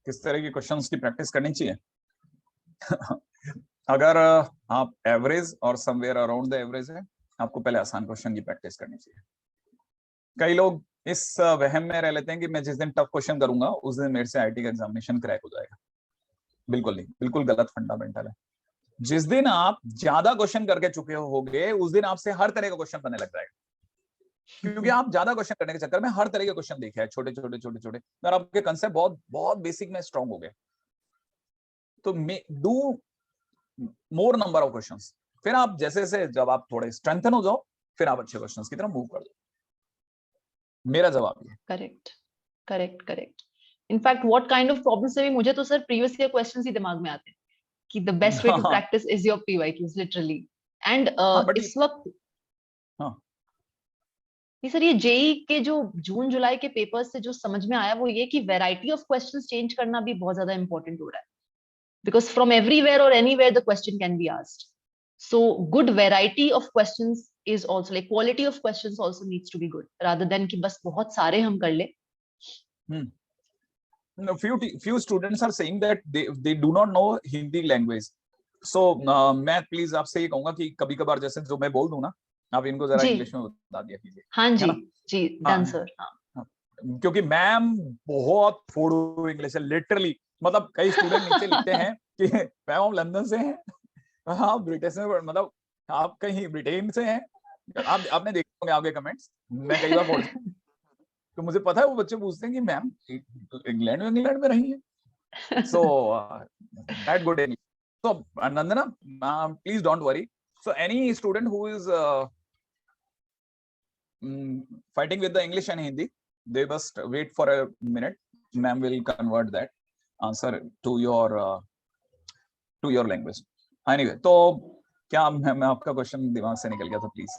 किस तरह के questions की practice करनी चाहिए? अगर आप average और somewhere around the average है, आपको पहले आसान क्वेश्चन की प्रैक्टिस करनी चाहिए। कई लोग इस वहम में रह लेते हैं कि मैं जिस दिन टफ क्वेश्चन करूंगा उस दिन मेरे से आईटी का एग्जामिनेशन क्रैक हो जाएगा। बिल्कुल नहीं, बिल्कुल गलत फंडामेंटल है। जिस दिन आप ज्यादा क्वेश्चन करके चुके होगे उस दिन आपसे हर तरह का क्वेश्चन बनने लग जाएगा, क्योंकि आप ज्यादा क्वेश्चन करने के चक्कर में हर तरह के क्वेश्चन देखे हैं, छोटे छोटे छोटे छोटे, और आपके कंसेप्ट बहुत बहुत बेसिक में स्ट्रांग हो गए। तो do more number of questions, फिर आप जैसे जैसे जब आप थोड़े स्ट्रेंथन हो जाओ, फिर आप अच्छे क्वेश्चंस की तरफ मूव कर दो। मेरा जवाब ये। Correct correct correct. In fact what kind of problem से भी मुझे तो सर प्रीवियस ईयर क्वेश्चंस ही दिमाग में आते हैं कि द बेस्ट वे हाँ टू हाँ practice is your PYQs literally. And हाँ बट इस वक्त हाँ नहीं सर, ये जेई के जो जून जुलाई के पेपर्स से जो समझ में आया वो ये कि वैरायटी ऑफ क्वेश्चंस चेंज करना भी बहुत ज्यादा इंपॉर्टेंट हो रहा है, because from everywhere or anywhere the question can be asked. So good variety of questions is also, like quality of questions also needs to be good rather than कि बस बहुत सारे हम कर ले। No, few students are saying that they do not know Hindi language. So मैं please आपसे ये कहूंगा कि कभी कभार जैसे जो मैं बोल दूं ना, आप इनको जरा जी इंग्लिश में बता दिया कीजिए, हाँ है जी, ना। जी हाँ डन सर। हाँ हाँ, क्योंकि मैम बहुत फोड़ू इंग्लिश है लिटरली। मतलब कई स्टूडेंट नीचे लिखते हैं कि मैम हम लंदन से हैं, हाँ ब्रिटिश में, मतलब आप कहीं ब्रिटेन से हैं। आप आपने देखे होंगे आपके कमेंट्स, मैं कई बार पढ़, तो मुझे पता है वो बच्चे पूछते हैं कि मैम इंग्लैंड में रही है, so that good English. So Nandana, please don't worry. So any student who is fighting with the English and Hindi, they must wait for a minute. Ma'am will convert that answer to your language. Anyway, तो क्या मैं आपका question दिमाग से निकल गया था, please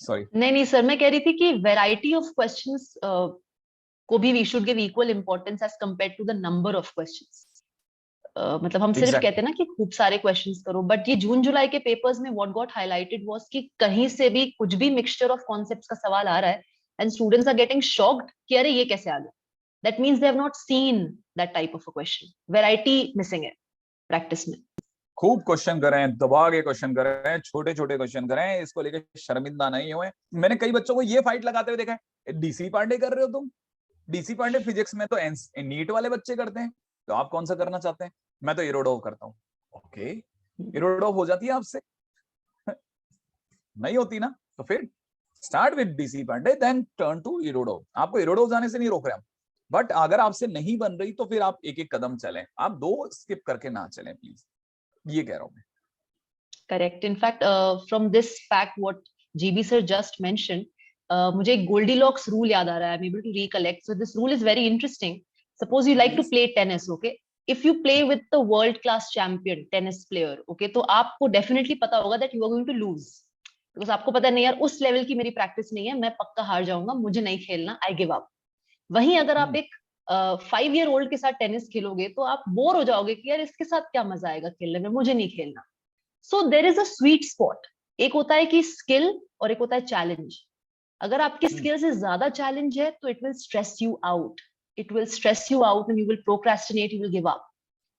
sorry. नहीं सर, मैं कह रही थी कि वैरायटी ऑफ क्वेश्चंस को भी we should give equal importance as compared to the number of questions. मतलब हम सिर्फ कहते हैं ना कि खूब सारे क्वेश्चंस करो, बट ये जून जुलाई के पेपर्स में व्हाट गॉट हाइलाइटेड वाज कि कहीं से भी कुछ भी मिक्सचर ऑफ कॉन्सेप्ट्स का सवाल आ रहा है and students are getting shocked कि अरे ये कैसे आ गया. That means they have not seen that type of a question. Variety missing है प्रैक्टिस में. खूब क्वेश्चन कर रहे हैं, दबा के क्वेश्चन कर रहे हैं, छोटे छोटे क्वेश्चन कर रहे हैं, इसको लेकर शर्मिंदा नहीं हुए. मैंने कई बच्चों को ये फाइट लगाते हुए देखा है, डीसी पांडे कर रहे हो तुम, डीसी पांडे फिजिक्स में तो नीट वाले बच्चे करते हैं, तो आप कौन सा करना चाहते हैं? मैं तो इरोडोव करता हूँ. ओके, इरोडोव हो जाती है आपसे? नहीं होती ना. तो फिर start with DC Pandey then turn to Irodov. आपको इरोडोव जाने से नहीं रोक रहे हम, बट अगर आपसे नहीं बन रही तो फिर आप एक एक कदम चलें, आप दो स्किप करके ना चलें प्लीज. ये कह रहा हूं मैं. Correct. In fact from this fact what GB sir just mention, मुझे एक गोल्डीलॉक्स रूल याद आ रहा है. I am able to recollect. So this rule is very interesting. Suppose you like to play tennis. Okay, if you play with the world class champion tennis player, okay, तो आपको definitely पता होगा that you are going to lose, because आपको पता नहीं यार उस level की मेरी प्रैक्टिस नहीं है, मैं पक्का हार जाऊंगा, मुझे नहीं खेलना, आई गिव अप. वहीं अगर आप एक 5 year old के साथ टेनिस खेलोगे तो आप बोर हो जाओगे कि यार इसके साथ क्या मजा आएगा खेलने में, मुझे नहीं खेलना. So there is a sweet spot. एक होता है कि स्किल और एक होता है चैलेंज. अगर आपकी स्किल से ज्यादा चैलेंज है तो it will stress you out. It will stress you out and you will procrastinate, you will give up.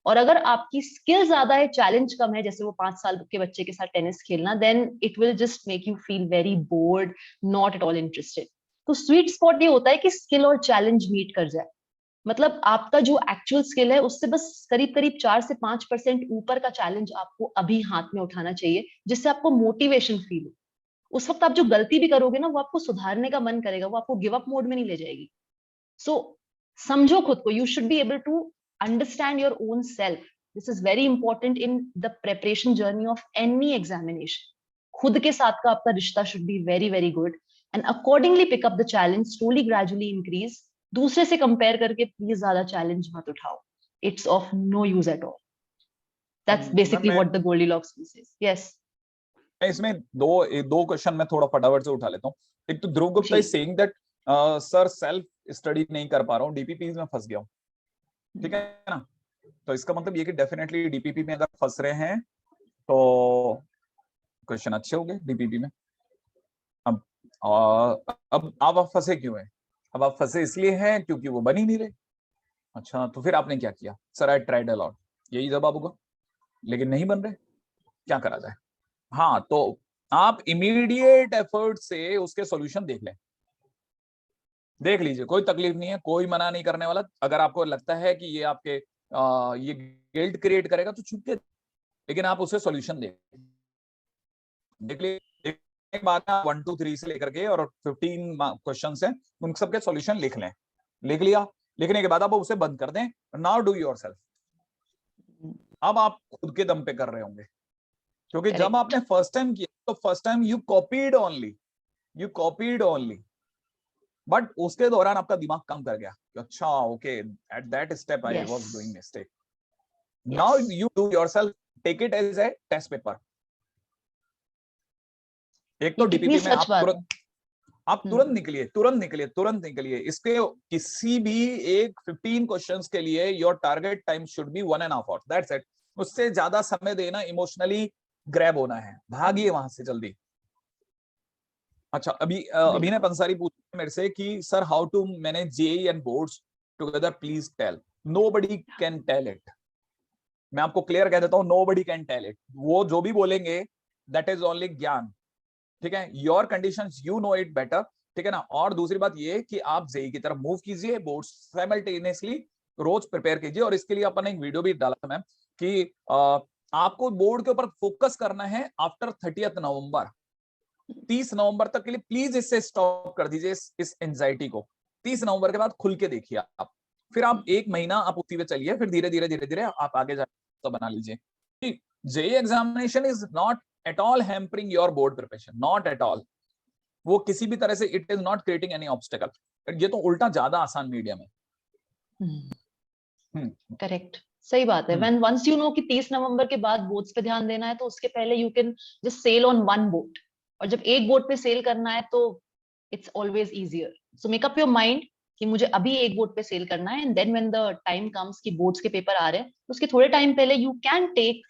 और अगर आपकी स्किल ज्यादा है, चैलेंज कम है, जैसे वो 5 साल के बच्चे के साथ टेनिस खेलना, then it will just make you feel very bored, not at all interested. तो स्वीट स्पॉट ये होता है कि स्किल और चैलेंज मीट कर जाए. मतलब आपका जो एक्चुअल स्किल है उससे बस करीब करीब 4 से 5% ऊपर का चैलेंज आपको अभी हाथ में उठाना चाहिए, जिससे आपको मोटिवेशन फील हो. उस वक्त आप जो गलती भी करोगे ना, वो आपको सुधारने का मन करेगा, वो आपको गिव अप मोड में नहीं ले जाएगी. सो समझो खुद को. You should be able to understand your own self. This is very important in the preparation journey of any examination. खुद के साथ का आपका रिश्ता should be very very good and accordingly pick up the challenge, slowly gradually increase. दूसरे से compare करके please ज्यादा चैलेंज मत उठाओ. It's of no use at all. That's basically what the Goldilocks rule says. Yes. इसमें दो question मैं थोड़ा फटाफट से उठा लेता हूँ. एक तो Dhruv Gupta is saying that sir self study नहीं कर पा रहा हूँ, डीपीपी में फंस गया हूँ. ठीक है ना. तो इसका मतलब ये कि डेफिनेटली डीपीपी में अगर फंस रहे हैं तो क्वेश्चन अच्छे हो गए डीपीपी में. अब आप फंसे क्यों हैं? अब आप फंसे इसलिए हैं क्योंकि वो बन ही नहीं रहे. अच्छा, तो फिर आपने क्या किया? Sir I tried a lot. यही जवाब होगा. लेकिन नहीं बन रहे, क्या करा जाए? हाँ, तो आप इमीडिएट एफर्ट से उसके सॉल्यूशन देख लीजिए, कोई तकलीफ नहीं है, कोई मना नहीं करने वाला. अगर आपको लगता है कि ये आपके ये गिल्ट क्रिएट करेगा तो छुप के, लेकिन आप उसे सॉल्यूशन देख लीजिए. एक बात है, 1 2 3 से लेकर के और 15 क्वेश्चन है, उन सबके सॉल्यूशन लिख लें. लिख लिया, लिखने के बाद आप उसे बंद कर दें. Now do yourself. अब आप खुद के दम पे कर रहे होंगे, क्योंकि जब आपने फर्स्ट टाइम किया तो first time you copied only, but उसके दौरान आपका दिमाग काम कर गया. अच्छा, okay, at that step I was doing mistake. Now you do yourself, take it as a test paper. एक तो डीपीपी में आप तुरंत निकलिए. इसके किसी भी एक 15 क्वेश्चंस के लिए your target time should be 1.5 hours. That's it. उससे ज्यादा समय देना इमोशनली ग्रैब होना है. भागिए वहां से जल्दी. अच्छा, अभिनय पंसारी पूछे मेरे से कि sir how to manage JEE and boards together, please tell. Nobody can tell it. मैं आपको क्लियर कह देता हूं, नोबडी कैन टेल इट. वो जो भी बोलेंगे दैट इज ओनली ज्ञान. ठीक है, your conditions you know it better. ठीक है ना. और दूसरी बात ये कि आप जेईई की तरफ मूव कीजिए, बोर्ड साइमल्टेनियसली रोज प्रिपेयर कीजिए. और इसके लिए अपन ने एक वीडियो भी डाला था मैम कि आपको बोर्ड के ऊपर फोकस करना है आफ्टर 30th नवंबर. 30 नवंबर तक के लिए प्लीज इससे स्टॉप कर दीजिए इस एंजाइटी को. 30 नवंबर के बाद खुल के देखिए आप, फिर आप 1 महीना आप उसी पे चलिए, फिर धीरे धीरे धीरे धीरे आप आगे जाके तो बना लीजिए। JEE examination is not at all hampering your board preparation, not at all. वो किसी भी तरह से it is not creating any obstacle, ये तो उल्टा ज्यादा आसान मीडियम है। करेक्ट, सही बात है। व्हेन वंस यू नो कि 30 नवंबर के बाद बोर्ड्स पे ध्यान देना है, तो उसके पहले you can just sail on one boat, और जब एक बोट पे सेल करना है तो it's always easier. So make up your mind कि मुझे अभी एक बोट पे सेल करना है, and then when the time comes कि बोर्ड्स के पेपर आ रहे हैं, तो उसके थोड़े टाइम पहले you can take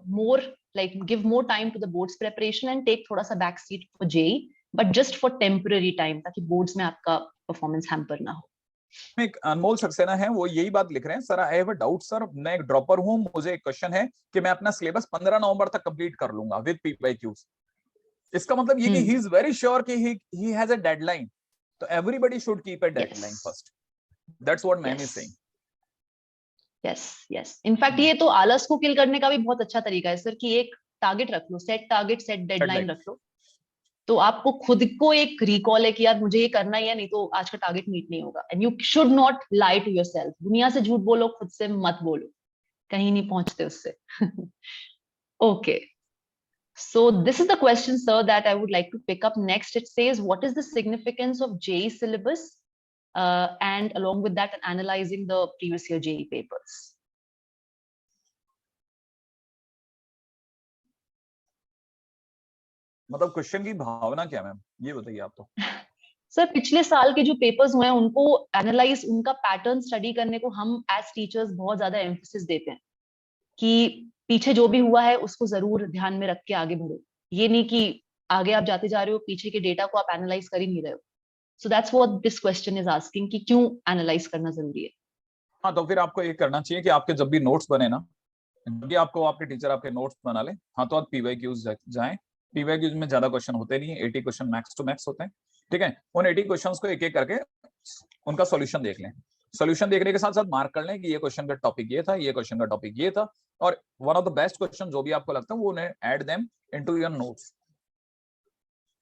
more, like give more time to the boards preparation and take थोड़ा सा back seat for JEE, but just for temporary time, ताकि बोर्ड्स में आपका परफॉर्मेंस हैम्पर ना हो। एक अनमोल सक्सेना है, वो यही बात लिख रहे हैं, sir I have a doubt sir, मैं एक ड्रॉपर हूं, मुझे एक क्वेश्चन है कि मैं अपना सिलेबस 15 नवंबर तक कंप्लीट कर लूंगा विद पीवाईक्यूज। इसका मतलब ये कि ही इज वेरी श्योर कि ही हैज अ डेडलाइन, तो everybody should keep a deadline first, that's what ma'am is saying. Yes yes, in fact ये तो आलस को किल करने का भी बहुत अच्छा तरीका है सर, कि एक टारगेट रख लो, सेट टारगेट, सेट डेडलाइन रख लो, तो आपको खुद को एक रिकॉल है कि यार मुझे ये करना ही है, नहीं तो आज का टारगेट मीट नहीं होगा। And you should not lie to yourself, दुनिया से झूठ बोलो, खुद से मत बोलो, कहीं नहीं पहुंचते उससे। Okay, so this is the question sir that I would like to pick up next. It says, what is the significance of JEE syllabus, and along with that analyzing the previous year JEE papers? मतलब question की भावना क्या ma'am, ये बताइए आप तो। Sir पिछले साल के जो पेपर्स हुए हैं उनको एनालाइज, उनका पैटर्न स्टडी करने को हम एज टीचर्स बहुत ज्यादा एम्फोसिस देते हैं, कि पीछे जो भी हुआ है उसको जरूर ध्यान में रख के आगे बढ़ो। ये नहीं कि आगे आप जाते जा रहे हो, पीछे के डेटा को आप एनालाइज कर ही नहीं रहे हो। So that's what this question is asking, कि क्यों एनालाइज करना जरूरी है। हाँ, तो फिर आपको ये करना चाहिए कि आपके जब भी नोट्स बने ना, जब भी आपको आपके टीचर आपके नोट्स बना ले, हाँ तो आप पीवाईक्यूज जाएं। पीवाईक्यूज में ज्यादा क्वेश्चन होते नहीं है, 80 क्वेश्चन मैक्स टू मैक्स होते हैं, ठीक है। उन 80 क्वेश्चंस को एक एक करके उनका सॉल्यूशन देख लें। सॉल्यूशन देखने के साथ साथ मार्क कर लें कि ये क्वेश्चन का टॉपिक ये था, ये क्वेश्चन का टॉपिक ये था, और one of the best question जो भी आपको लगता है वो उन्हें add them into your notes.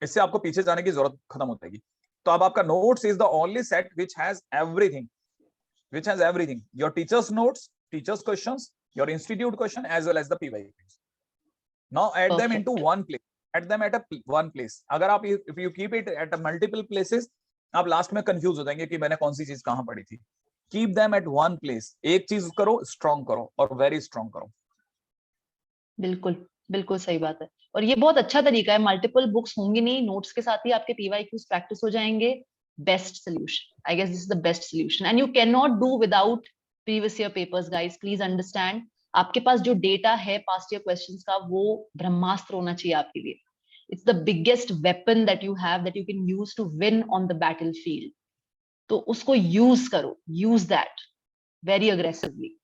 इससे आपको पीछे जाने की जरूरत खत्म हो जाएगी। तो अब आपका notes is the only set which has everything, your teachers notes, teachers questions, your institute question as well as the PYQs. Now add them into one place. Add them at one place. अगर आप if you keep it at a multiple places, आप last में confuse हो जाएंगे कि मैंने कौन सी चीज कहां पढ़ी थी। Keep them at one place. एक चीज करो, स्ट्रॉन्ग करो और वेरी स्ट्रॉन्ग करो। बिल्कुल बिल्कुल सही बात है, और ये बहुत अच्छा तरीका है। मल्टीपल बुक्स होंगी नहीं, नोट्स के साथ ही आपके पीवाईक्यूज प्रैक्टिस हो जाएंगे। Best solution, I guess this is the best solution, and you can not do without previous year papers guys, please understand. आपके पास जो डेटा है पास्ट ईयर क्वेश्चंस का, वो ब्रह्मास्त्र होना चाहिए आपके लिए। It's the biggest weapon that you have, that you can use to win on the battle field. तो उसको यूज करो, use that very aggressively.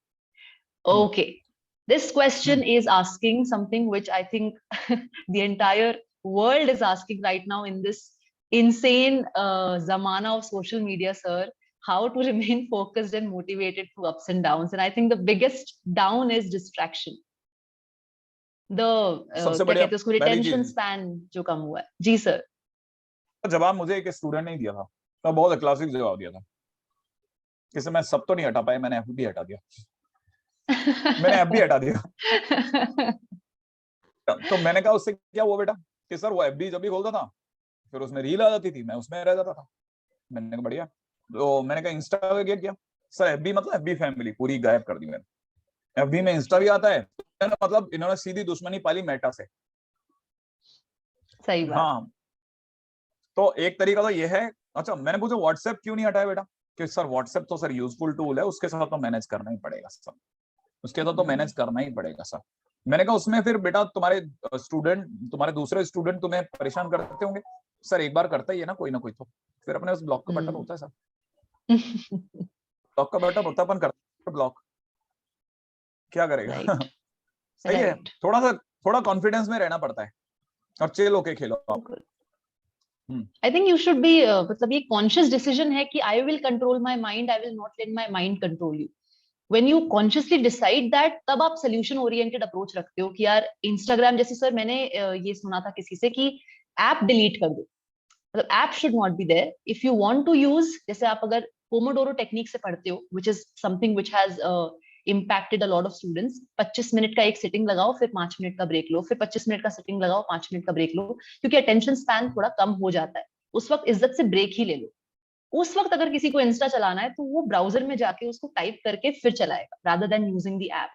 Okay, this question is asking something which I think the entire world is asking right now in this insane zamana of social media, sir. How to remain focused and motivated through ups and downs, and I think the biggest down is distraction. The सबसे क्या बढ़िया कहते हैं उसको, retention span जो कम हुआ है। जी sir. जवाब मुझे एक स्टूडेंट ने दिया था, तो बहुत क्लासिक जवाब दिया था, किसे मैं सब तो नहीं हटा पाया, मैंने एफ भी हटा दिया। मैंने एफ भी हटा दिया। तो मैंने कहा उससे क्या हुआ बेटा, कि सर वो एफ भी जब भी खोलता था फिर उसमें रील आ जाती थी, मैं उसमें रह जाता था। मैंने कहा बढ़िया। तो मैंने कहा इंस्टा का क्या किया, सर एफ बी मतलब एफ बी फैमिली पूरी गायब कर दी मैंने। एफ बी में इंस्टा भी आता है, मतलब इन्होंने सीधी दुश्मनी पाली मेटा से। सही बात। हाँ, तो एक तरीका तो ये है। अच्छा, मैंने पूछा व्हाट्सएप क्यों नहीं हटाया बेटा, कि सर व्हाट्सएप तो सर यूजफुल टूल है, उसके साथ तो मैनेज करना ही पड़ेगा सर, उसके साथ तो मैनेज करना ही पड़ेगा सर। मैंने कहा उसमें फिर बेटा तुम्हारे स्टूडेंट, तुम्हारे दूसरे स्टूडेंट तुम्हें परेशान करते होंगे, सर एक बार करता ही है ना कोई तो, फिर अपने उस ब्लॉक का बटन होता है सर, ब्लॉक का बटन होता है, अपन करते हैं ब्लॉक, क्या करेगा। सही है, थोड़ा कॉन्फिडेंस में रहना पड़ता है और चिल होके खेलो आप। I think you should B, मतलब ये कॉन्शियस डिसीजन है कि I will control my mind, I will not let my mind control you. When you consciously decide that, तब आप solution oriented approach रखते हो कि यार इंस्टाग्राम जैसे, सर मैंने ये सुना था किसी से कि ऐप डिलीट कर दो, मतलब app should not be there. If you want to use, जैसे आप अगर पोमोडोरो टेक्निक से पढ़ते हो, which is something which has impacted a lot of students, 25 minute का एक सिटिंग लगाओ, फिर 5 मिनट का ब्रेक लो, फिर 25 मिनट का सिटिंग लगाओ, 5 मिनट का ब्रेक लो, क्योंकि अटेंशन स्पैन थोड़ा कम हो जाता है उस वक्त। इज्जत से ब्रेक ही ले लो। उस वक्त अगर किसी को इंस्टा चलाना है तो वो ब्राउजर में जाके उसको टाइप करके फिर चलाएगा, rather than using the app.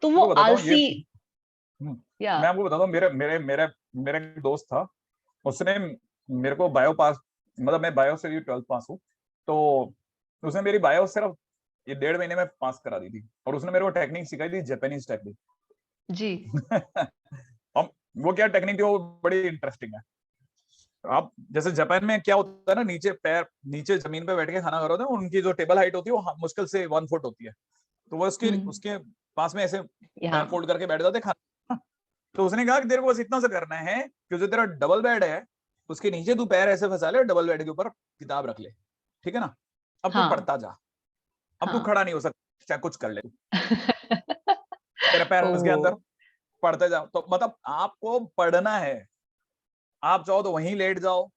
तो वो आपको बताता हूँ ये, आलसी। या मैं आपको बताता हूँ, मेरे मेरे मेरे मेरे एक दोस्त था, उसने मेरे को बायो पास, मतलब मैं बायो से भी 12th पास हूँ, तो उसने मेरी बायो सिर्फ ये 1.5 महीने में पास करा दी थी, और उसने मेरे को टेक्निक सिखाई थी, जापानीज टेक्निक। जी। अब वो क्या टेक्निक थी, वो बड़ी इंटरेस्टिंग है। आप जैसे जापान में क्या होता है ना, नीचे पैर, नीचे जमीन पे बैठ के खाना खा रहे होते हैं, उनकी जो टेबल हाइट होती है वो मुश्किल से 1 फुट होती है, तो वो उसके उसके पास में ऐसे पैर फोल्ड करके बैठ जाते खाना। तो उसने कहा कि तेरे को बस इतना सा करना है कि जो तेरा डबल बेड है उसके नीचे तू पैर ऐसे फंसा ले, डबल बेड के ऊपर किताब रख ले, ठीक है ना। अब तू हाँ पढ़ता जा, अब तू हाँ। खड़ा नहीं हो सकता, चाहे कुछ कर ले, तेरे पैर फंस गए अंदर, ओ, पढ़ते जाओ। तो मतलब आपको पढ़ना है, आप चाहो तो वहीं लेट जाओ,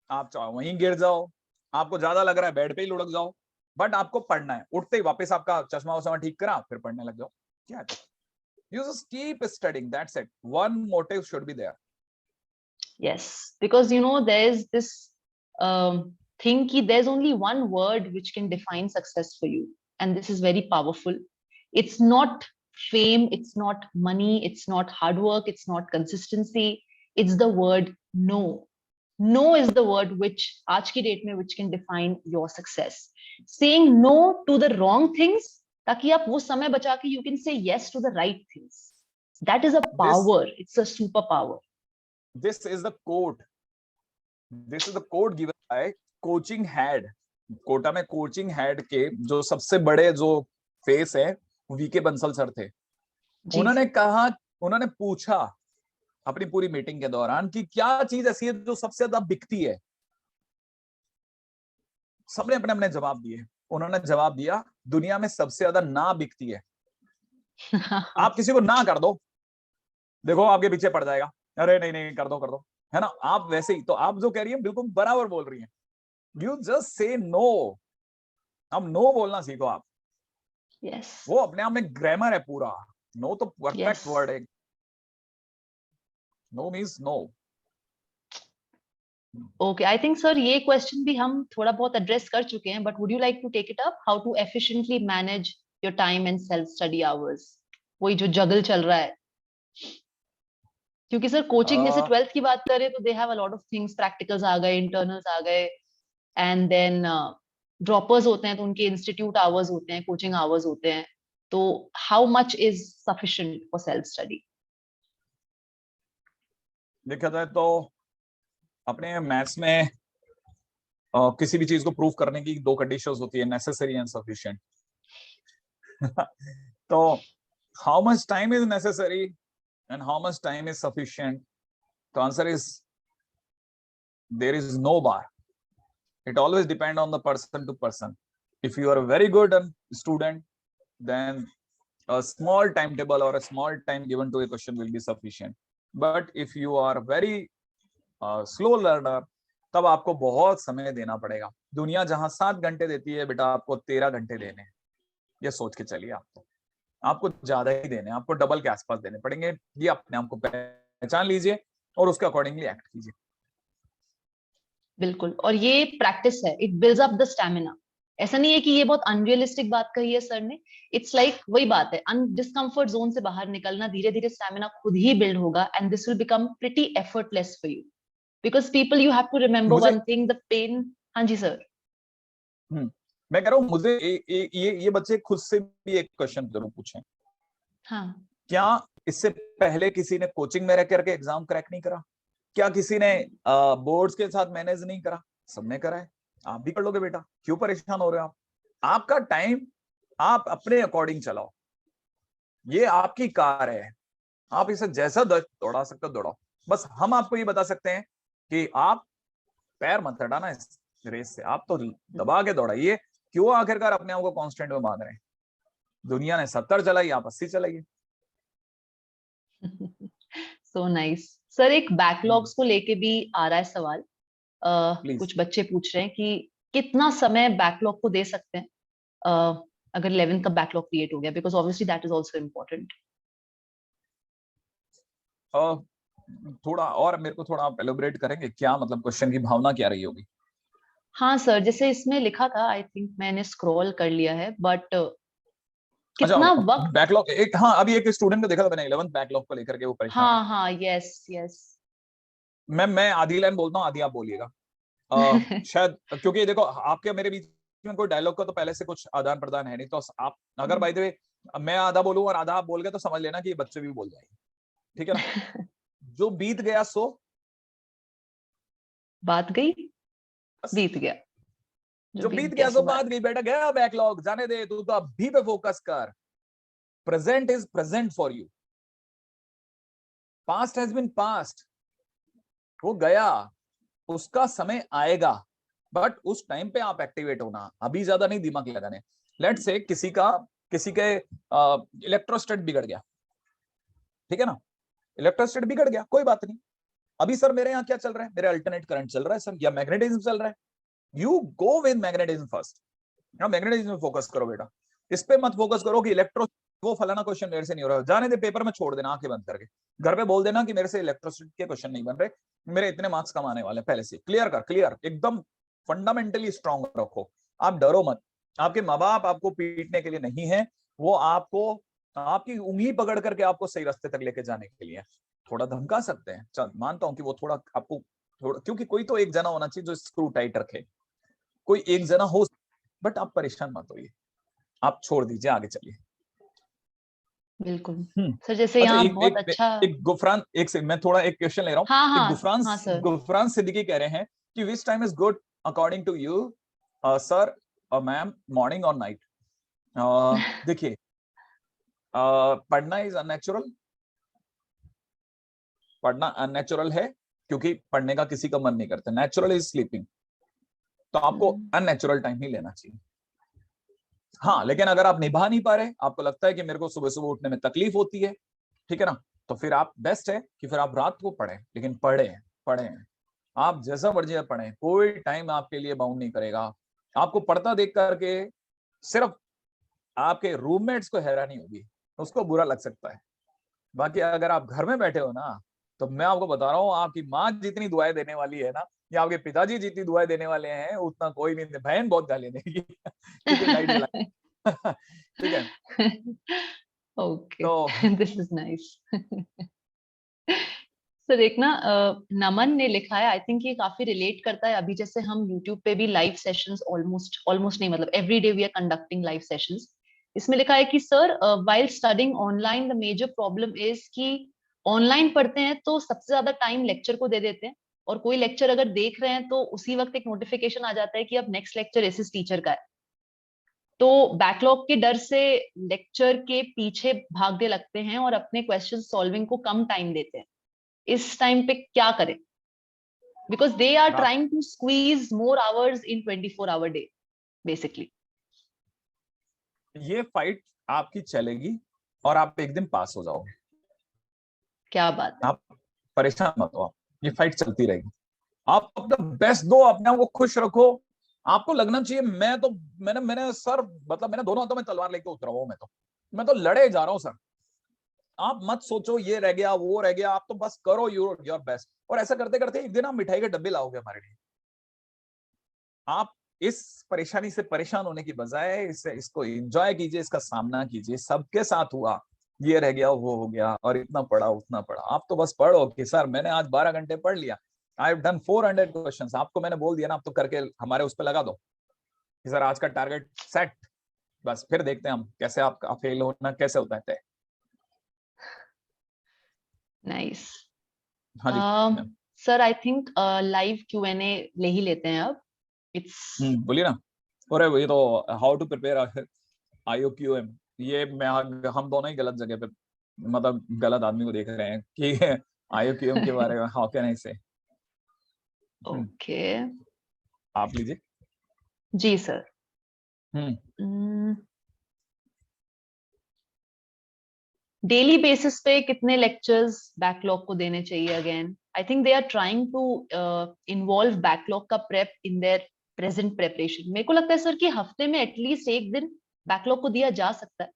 आप चाहो वहीं गिर जाओ, आपको ज्यादा लग रहा है बेड पे ही लुढ़क जाओ, बट आपको पढ़ना है। उठते ही वापस आपका चश्मा वश्मा ठीक करा, फिर पढ़ने लग जाओ। क्या है, you just keep studying, that's it, one motive should be there. yes, because you know there's this thing ki there's only one word which can define success for you, and this is very powerful. It's not fame, it's not money, it's not hard work, it's not consistency. It's the word no. No is the word which आज की date में which can define your success. Saying no to the wrong things ताकि आप वो समय बचा के you can say yes to the right things. That is a this power. It's a superpower. this is the quote, this is the quote given by coaching head, Kota में coaching head के जो सबसे बड़े जो फेस है VK Bansal sir थे। जी उन्होंने sir. कहा, उन्होंने पूछा अपनी पूरी मीटिंग के दौरान कि क्या चीज ऐसी है जो सबसे ज्यादा बिकती है। सबने अपने अपने जवाब दिए। उन्होंने जवाब दिया, दुनिया में सबसे ज्यादा ना बिकती है। आप किसी को ना कर दो, देखो आपके पीछे पड़ जाएगा, अरे नहीं नहीं कर दो, है ना। आप वैसे ही, तो आप जो कह रही है बिल्कुल बराबर बोल रही है। यू जस्ट से नो, अब नो बोलना सीखो आप। Yes. वो अपने आप में ग्रामर है पूरा। नो तो परफेक्ट Yes. वर्ड है। No means no. Okay, I think sir ये question भी हम थोड़ा बहुत address कर चुके हैं, but would you like to take it up? How to efficiently manage your time and self-study hours? वही जो juggle चल रहा है। क्योंकि सर कोचिंग जैसे 12th की बात करें तो they have a lot of things, practicals आ गए, इंटरनल्स आ गए, एंड देन ड्रॉपर्स होते हैं तो उनके इंस्टीट्यूट आवर्स होते हैं, कोचिंग आवर्स होते हैं। तो how much is sufficient for self study? देखा जाए तो अपने मैथ्स में किसी भी चीज को प्रूव करने की 2 कंडीशंस होती है, नेसेसरी एंड सफिशिएंट। तो how much time is necessary and how much time is sufficient? The answer is there is no bar. It always depends on the person to person. If you are a very good student, then a small timetable or a small time given to a question will be sufficient. But if you are very slow learner, तब आपको बहुत समय देना पड़ेगा। दुनिया जहां 7 घंटे देती है, बेटा आपको 13 घंटे देने हैं। ये सोच के चलिए, आपको ज्यादा ही देने, आपको डबल के आसपास देने पड़ेंगे। ये अपने आप को पहचान लीजिए और उसके अकॉर्डिंगली एक्ट कीजिए। बिल्कुल, और ये प्रैक्टिस है, it builds up the stamina. ऐसा नहीं है कि ये बहुत अनरियलिस्टिक बात कही है सर ने। इट्स लाइक वही बात है, डिस्कम्फर्ट जोन से बाहर निकलना, धीरे धीरे स्टैमिना खुद ही बिल्ड होगा, and this will become pretty effortless for you, because people, you have to remember मुझे वन थिंग, द पेन। हाँ जी सर। मैं कह रहा हूँ, मुझे ये बच्चे खुद से भी एक क्वेश्चन जरूर पूछें। हाँ। क्या इससे पहले किसी ने कोचिंग में रह करके एग्जाम क्रैक नहीं करा? क्या किसी ने बोर्ड्स के साथ मैनेज नहीं करा? सबने करा है। आप भी कर लोगे बेटा, क्यों परेशान हो रहे हो आप? आपका टाइम आप अपने अकॉर्डिंग चलाओ। ये आपकी कार है, आप इसे जैसा दौड़ा सकते हो दौड़ाओ। बस हम आपको ये बता सकते हैं कि आप पैर मत हटाना इस रेस से, आप तो दबा के दौड़ाइए। क्यों आखिरकार अपने आप को कांस्टेंट में बांध रहे हैं? दुनिया ने 70 चलाई, आप 80 चलाइए। So nice sir. एक बैकलॉग्स को लेके भी आ रहा है सवाल कुछ बच्चे पूछ रहे हैं कि कितना समय बैकलॉग को दे सकते हैं अगर 11th का बैकलॉग क्रिएट हो गया, because obviously that is also important. थोड़ा और मेरे को थोड़ा आप एलोबरेट करेंगे क्या, मतलब क्वेश्चन की भावना क्या रही होगी? हाँ सर, जैसे इसमें लिखा था, आई थिंक मैंने स्क्रॉल कर लिया है, बट अच्छा, कितना वक्त। बैकलॉग एक, हाँ अभी एक स्टूडेंट को देखा था मैंने 11th बैकलॉग को लेकर के, वो परेशान है। हाँ हाँ, यस यस। मैं आधी लाइन बोलता हूँ, आधी आप बोलिएगा। शायद क्योंकि देखो आपके मेरे बीच में कोई डायलॉग का तो पहले से कुछ आदान प्रदान है नहीं, तो आप अगर बाय द वे मैं आधा बोलूं और आधा आप बोल गए तो समझ लेना कि ये बच्चे भी बोल जाएंगे, ठीक है ना? जो बीत गया सो बात गई, बस, बीत गया। जो बीत गया सो बात गई बेटा, गया बैकलॉग, जाने दे, तू तो अभी पे फोकस कर। Present is present for you, past has been past, वो गया, उसका समय आएगा, बट उस टाइम पे आप एक्टिवेट होना, अभी ज्यादा नहीं दिमाग लगाने। लेट्स से किसी के इलेक्ट्रोस्टेट बिगड़ गया, ठीक है ना, इलेक्ट्रोस्टेट बिगड़ गया, कोई बात नहीं। अभी सर मेरे यहाँ क्या चल रहा है, मेरे अल्टरनेट करंट चल रहा है सर, या मैग्नेटिज्म चल रहा है, you go with magnetism first, magnetism में फोकस करो बेटा, इस पे मत फोकस करो कि इलेक्ट्रो वो फलाना क्वेश्चन मेरे से नहीं हो रहा, जाने दे, पेपर में छोड़ देना, आंखें बंद करके घर पे बोल देना कि मेरे से इलेक्ट्रोस्टेट के क्वेश्चन नहीं बन रहे, मेरे इतने मार्क्स कम आने वाले, पहले से क्लियर कर, क्लियर एकदम फंडामेंटली स्ट्रांग रखो, आप डरो मत। आपके माँ बाप आपको पीटने के लिए नहीं है, वो आपको आपकी उंगली पकड़ करके आपको सही रास्ते तक लेके जाने के लिए थोड़ा धमका सकते हैं, चल मानता हूं कि वो थोड़ा आपको थोड़ा, क्योंकि कोई तो एक जना होना चाहिए जो स्क्रू टाइट रखे, कोई एक जना हो, बट आप परेशान मत होइए, आप छोड़ दीजिए, आगे चलिए। बिल्कुल सर, जैसे अच्छा, यहाँ एक बहुत एक अच्छा। एक गुफरान, एक से मैं थोड़ा एक क्वेश्चन ले रहा हूँ, हाँ एक हाँ गुफरान हाँ सर। गुफरान सिद्दीकी कह रहे हैं कि which time is good according to you sir ma'am, morning और नाइट? देखिए, पढ़ना इज अननेचुरल, पढ़ना अननेचुरल है, क्योंकि पढ़ने का किसी का मन नहीं करता, नेचुरल इज स्लीपिंग, तो आपको अननेचुरल टाइम ही लेना चाहिए। हाँ, लेकिन अगर आप निभा नहीं पा रहे, आपको लगता है कि मेरे को सुबह सुबह उठने में तकलीफ होती है, ठीक है ना, तो फिर आप बेस्ट है कि फिर आप रात को पढ़ें, लेकिन पढ़ें आप जैसा मर्जी पढ़ें, कोई टाइम आपके लिए बाउंड नहीं करेगा। आपको पढ़ता देख करके सिर्फ आपके रूममेट्स को हैरानी होगी, उसको बुरा लग सकता है, बाकी अगर आप घर में बैठे हो ना, तो मैं आपको बता रहा हूँ, आपकी माँ जितनी दुआएं देने वाली है ना, या आपके पिताजी जितनी दुआएं देने वाले हैं, उतना कोई नहीं, बहन बहुत गाली देगी क्योंकि लाइट जला ठीक है, ओके, तो दिस इज नाइस। तो देखना, नमन ने लिखा है, आई थिंक ये काफी रिलेट करता है, अभी जैसे हम यूट्यूब पे भी लाइव सेशंस ऑलमोस्ट ऑलमोस्ट नहीं, मतलब every day we are conducting live sessions. इसमें लिखा है कि sir, while studying online the major problem is कि ऑनलाइन पढ़ते हैं तो सबसे ज्यादा टाइम लेक्चर को दे देते हैं, और कोई लेक्चर अगर देख रहे हैं तो उसी वक्त एक नोटिफिकेशन आ जाता है कि अब नेक्स्ट लेक्चर इस टीचर का है, तो बैकलॉग के डर से लेक्चर के पीछे भागने लगते हैं और अपने क्वेश्चन सॉल्विंग को कम टाइम देते हैं। इस टाइम पे क्या करें, बिकॉज दे आर बात, trying to squeeze more hours in 24 hour day basically. ये फाइट आपकी चलेगी और आप एक दिन पास हो जाओगे, क्या बात है। आप परेशान मत हो, आप, ये फाइट चलती रहेगी, आप अपना बेस्ट दो, अपने आप को खुश रखो, आपको लगना चाहिए मैं तो, मैंने सर, मतलब मैंने दोनों हाथों में तलवार लेके उतरा हूं, मैं तो लड़े जा रहा हूं सर, आप मत सोचो ये रह गया वो रह गया, आप तो बस करो योर बेस्ट, और ऐसा करते करते एक दिन आप मिठाई के डब्बे लाओगे हमारे लिए। आप इस परेशानी से परेशान होने की बजाय इसको एंजॉय कीजिए, इसका सामना कीजिए, सबके साथ हुआ, ये रह गया वो हो गया, और इतना पढ़ा उतना पढ़ा, आप तो बस पढ़ो कि सर मैंने आज 12 घंटे पढ़ लिया, आई हैव डन 400 क्वेश्चंस, आपको मैंने बोल दिया ना, आप तो करके हमारे उस पर लगा दो कि सर आज का टारगेट सेट, बस फिर देखते हैं हम कैसे आपका फेल होना कैसे होता है तय। नाइस। हाँ जी, sir I think live Q&A ले ही लेते हैं अब। इट्स बोलिए ना। अरे ये तो हाउ टू प्रिपेयर IOQM, ये मैं हम दोनों ही गलत जगह पे, मतलब गलत आदमी को देख रहे हैं कि IOQM के बारे में हाउ कैन आई से। ओके। आप लीजिए। जी सर। हम्म डेली बेसिस पे कितने लेक्चर्स बैकलॉग को देने चाहिए again? I think they are trying to involve backlog का prep in their present preparation. मेरे को लगता है सर कि हफ्ते में एटलीस्ट एक दिन बैकलॉग को दिया जा सकता है।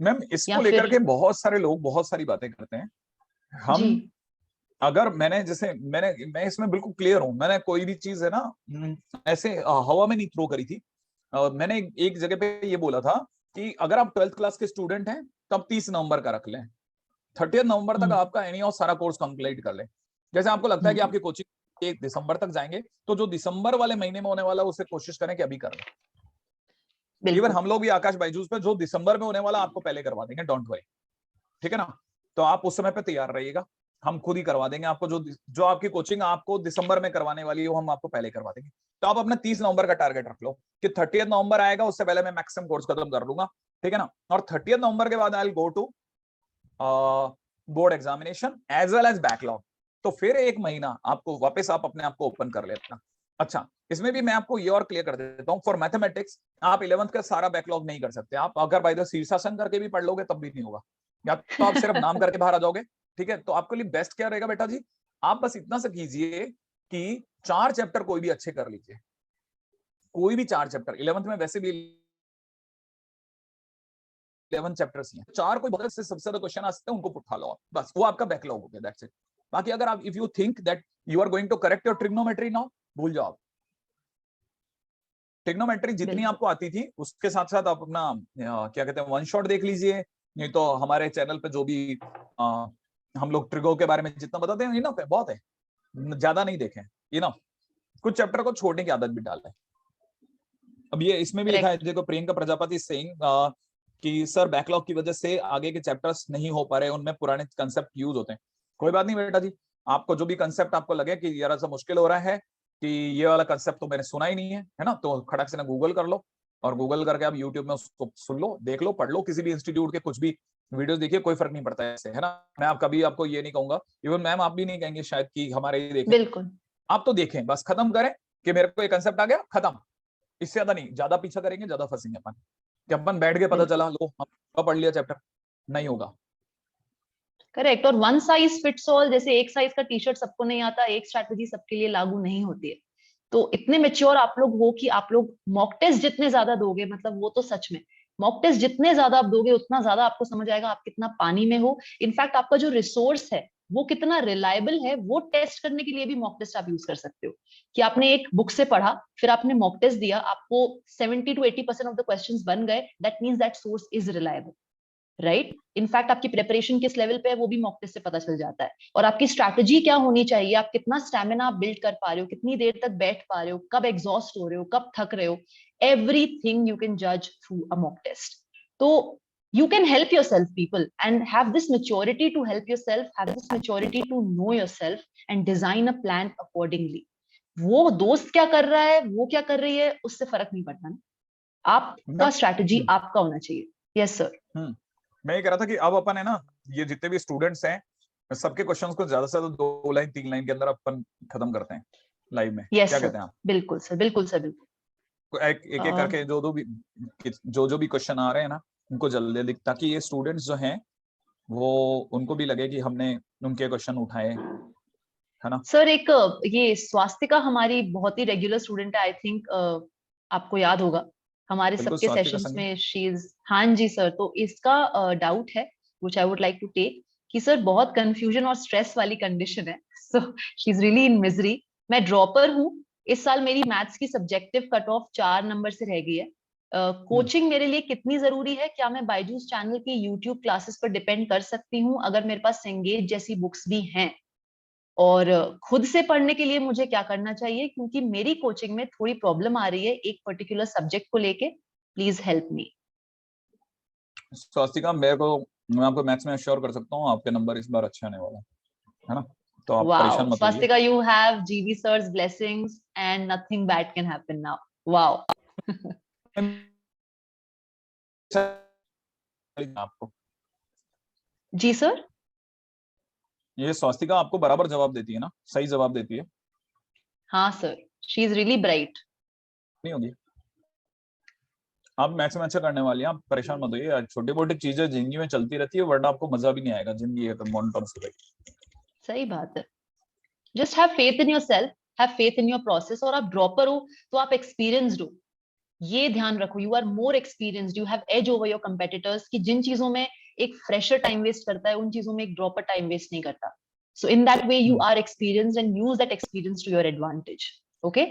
मैम इसको लेकर के बहुत सारे लोग बहुत सारी बातें करते हैं। हम अगर मैं इसमें बिल्कुल क्लियर हूं, मैंने कोई भी चीज है ना ऐसे हवा में नहीं थ्रो करी थी। मैंने एक जगह पे ये बोला था कि अगर आप 12th क्लास के स्टूडेंट हैं तब 30 नवंबर का रख लें, 30 नवंबर तक आपका एनी और सारा कोर्स कंप्लीट कर लें। जैसे आपको लगता है कि आपकी कोचिंग 1 दिसंबर तक जाएंगे, तो जो दिसंबर वाले महीने में होने वाला उसे कोशिश करें कि अभी कर लें। इवन हम लोग भी आकाश बायजूस पे जो दिसंबर में होने वाला आपको पहले करवा देंगे, डोंट वरी, ठीक है ना। तो आप उस समय पे तैयार रहिएगा, हम खुद ही करवा देंगे आपको। जो आपकी कोचिंग आपको दिसंबर में करवाने वाली है वो हम आपको पहले करवा देंगे। तो आप अपना 30 नवंबर का टारगेट रख लो कि 30 नवंबर आएगा उससे पहले मैं मैक्सिमम कोर्स खत्म कर लूंगा, ठीक है ना। और 30 नवंबर के बाद I will go to board examination as well as backlog. तो फिर एक महीना आपको वापस आप अपने आप को ओपन कर लेना। अच्छा, इसमें भी मैं आपको ये और क्लियर कर देता हूँ, फॉर मैथमेटिक्स आप 11th का सारा बैकलॉग नहीं कर सकते। आप अगर बाय द शीर्षासन करके भी पढ़ लोगे तब भी नहीं होगा, या तो आप सिर्फ नाम करके बाहर आ जाओगे, ठीक है। तो आपके लिए बेस्ट क्या रहेगा बेटा जी, आप बस इतना सा कीजिए कि 4 चैप्टर कोई भी अच्छे कर लीजिए, कोई भी 4 चैप्टर। 11th में वैसे भी 11 चैप्टर्स ही हैं, 4 कोई बहुत से सबसे ज्यादा क्वेश्चन आ सकते हैं उनको उठा लो आप, बस वो आपका बैकलॉग हो गया, दैट्स इट। बाकी अगर आप if you think that you are going to correct your trigonometry now, भूल जाओ आप। ट्रिग्नोमेट्री जितनी आपको आती थी उसके साथ साथ आप अपना क्या कहते हैं वन शॉट देख लीजिए, नहीं तो हमारे चैनल पे जो भी हम लोग ट्रिगो के बारे में जितना बताते हैं इनफ है, बहुत है, ज्यादा नहीं देखें इनफ। कुछ चैप्टर को छोड़ने की आदत भी डालें। अब ये इसमें भी लिखा है, देखो प्रियंका प्रजापति सेइंग कि सर बैकलॉग की वजह से आगे के चैप्टर्स नहीं हो पा रहे, उनमें पुराने कंसेप्ट यूज होते हैं। कोई बात नहीं बेटा जी, आपको जो भी कंसेप्ट आपको लगे कि यार सा मुश्किल हो रहा है कि ये वाला कंसेप्ट तो मैंने सुना ही नहीं है ना, तो खड़क से ना गूगल कर लो, और गूगल करके आप यूट्यूब में उसको सुन लो, देख लो, पढ़ लो, किसी भी इंस्टीट्यूट के कुछ भी वीडियोस देखिए, कोई फर्क नहीं पड़ता है ऐसे, है ना। मैं आप कभी आपको ये नहीं कहूंगा, इवन मैम आप भी नहीं कहेंगे शायद कि हमारे ये देखें, बिल्कुल आप तो देखें, बस खत्म करें कि मेरे को ये कंसेप्ट आ गया, खत्म। इससे ज्यादा नहीं, ज्यादा पीछा करेंगे ज्यादा फंसेंगे अपन, कि अपन बैठ के पता चला लो हम पढ़ लिया चैप्टर, नहीं होगा। करेक्ट। और वन साइज फिट्स ऑल, जैसे एक साइज का टी शर्ट सबको नहीं आता, एक स्ट्रैटेजी सबके लिए लागू नहीं होती है। तो इतने मेच्योर आप लोग हो कि आप लोग मॉक टेस्ट जितने ज्यादा दोगे, मतलब वो तो सच में मॉक टेस्ट जितने ज्यादा आप दोगे उतना ज्यादा आपको समझ आएगा आप कितना पानी में हो। इनफैक्ट आपका जो रिसोर्स है वो कितना रिलायबल है, वो टेस्ट करने के लिए भी मॉक टेस्ट आप यूज कर सकते हो। कि आपने एक बुक से पढ़ा, फिर आपने मॉक टेस्ट दिया, आपको 70 to 80% ऑफ द क्वेश्चंस बन गए, that means that source is reliable, right. In fact आपकी प्रिपरेशन किस लेवल पे है वो भी मॉक टेस्ट से पता चल जाता है। और आपकी स्ट्रैटेजी क्या होनी चाहिए, आप कितना स्टैमिना आप बिल्ड कर पा रहे हो, कितनी देर तक बैठ पा रहे हो, कब एग्जॉस्ट हो रहे हो, कब थक रहे हो, एवरीथिंग यू कैन जज थ्रू अ मॉक टेस्ट। तो you can help yourself people and have this maturity to help yourself, have this maturity to know yourself and design a plan accordingly. वो दोस्त क्या कर रहा है, वो क्या कर रही है, उससे फर्क नहीं पड़ता ना, आपका स्ट्रैटेजी आपका होना चाहिए। Yes sir. मैं ये कह रहा था कि अब अपन है ना, ये जितने भी स्टूडेंट्स हैं सबके क्वेश्चंस को ज्यादा से ज्यादा 2 लाइन 3 लाइन के अंदर अपन खत्म करते हैं लाइव में। yes, क्या sir. कहते हैं आप? बिल्कुल सर, बिल्कुल सर, बिल्कुल। एक एक करके जो भी क्वेश्चन आ रहे हैं ना उनको जल्दी जल्दी, ताकि ये स्टूडेंट्स जो हैं वो उनको भी लगे कि हमने उनके क्वेश्चन उठाए, है ना। सर एक ये स्वास्थ्य का हमारी बहुत ही रेगुलर स्टूडेंट है, आई थिंक आपको याद होगा हमारे सबके सेशंस में शी इज, हाँ जी सर। तो इसका डाउट है which I would like to take, कि सर बहुत कंफ्यूजन और स्ट्रेस वाली कंडीशन है, so she is really in misery. मैं ड्रॉपर हूँ, इस साल मेरी मैथ्स की सब्जेक्टिव कट ऑफ 4 नंबर से रह गई है। कोचिंग मेरे लिए कितनी जरूरी है, क्या मैं बायजूस चैनल की यूट्यूब क्लासेस पर डिपेंड कर सकती हूँ अगर मेरे पास एंगेज जैसी बुक्स भी हैं, और खुद से पढ़ने के लिए मुझे क्या करना चाहिए, क्योंकि मेरी कोचिंग में थोड़ी प्रॉब्लम आ रही है एक पर्टिकुलर सब्जेक्ट को लेके, प्लीज हेल्प मी। स्वास्तिका, मैं आपको मैथ्स में अश्योर कर सकता हूँ आपके नंबर इस बार अच्छे आने वाले है ना, तो आप परेशान मत होइए। Swastika, you have GV sir's blessings and nothing bad can happen now. Wow. आपको जी सर। ये स्वास्तिका आपको बराबर जवाब देती है ना, सही जवाब देती है। हाँ sir, she is really bright. नहीं होगी, आप मैथ्स में अच्छा करने वाली हैं, आप परेशान मत होइए। छोटी मोटी चीजें जिंदगी में चलती रहती है, वरना आपको मजा भी नहीं आएगा, जिंदगी है तो मोनोटोनस हो जाएगी। सही बात है। Just have faith in yourself, have faith in your process. और आप ड्रॉपर हो तो आप एक्सपीरियंस्ड हो, ये ध्यान रखो। You are more experienced, you have edge over your competitors, कि जिन चीजों में एक फ्रेशर टाइम वेस्ट करता है उन चीजों में एक ड्रॉपर टाइम वेस्ट नहीं करता। So in that way you are experienced and use that experience to your advantage. Okay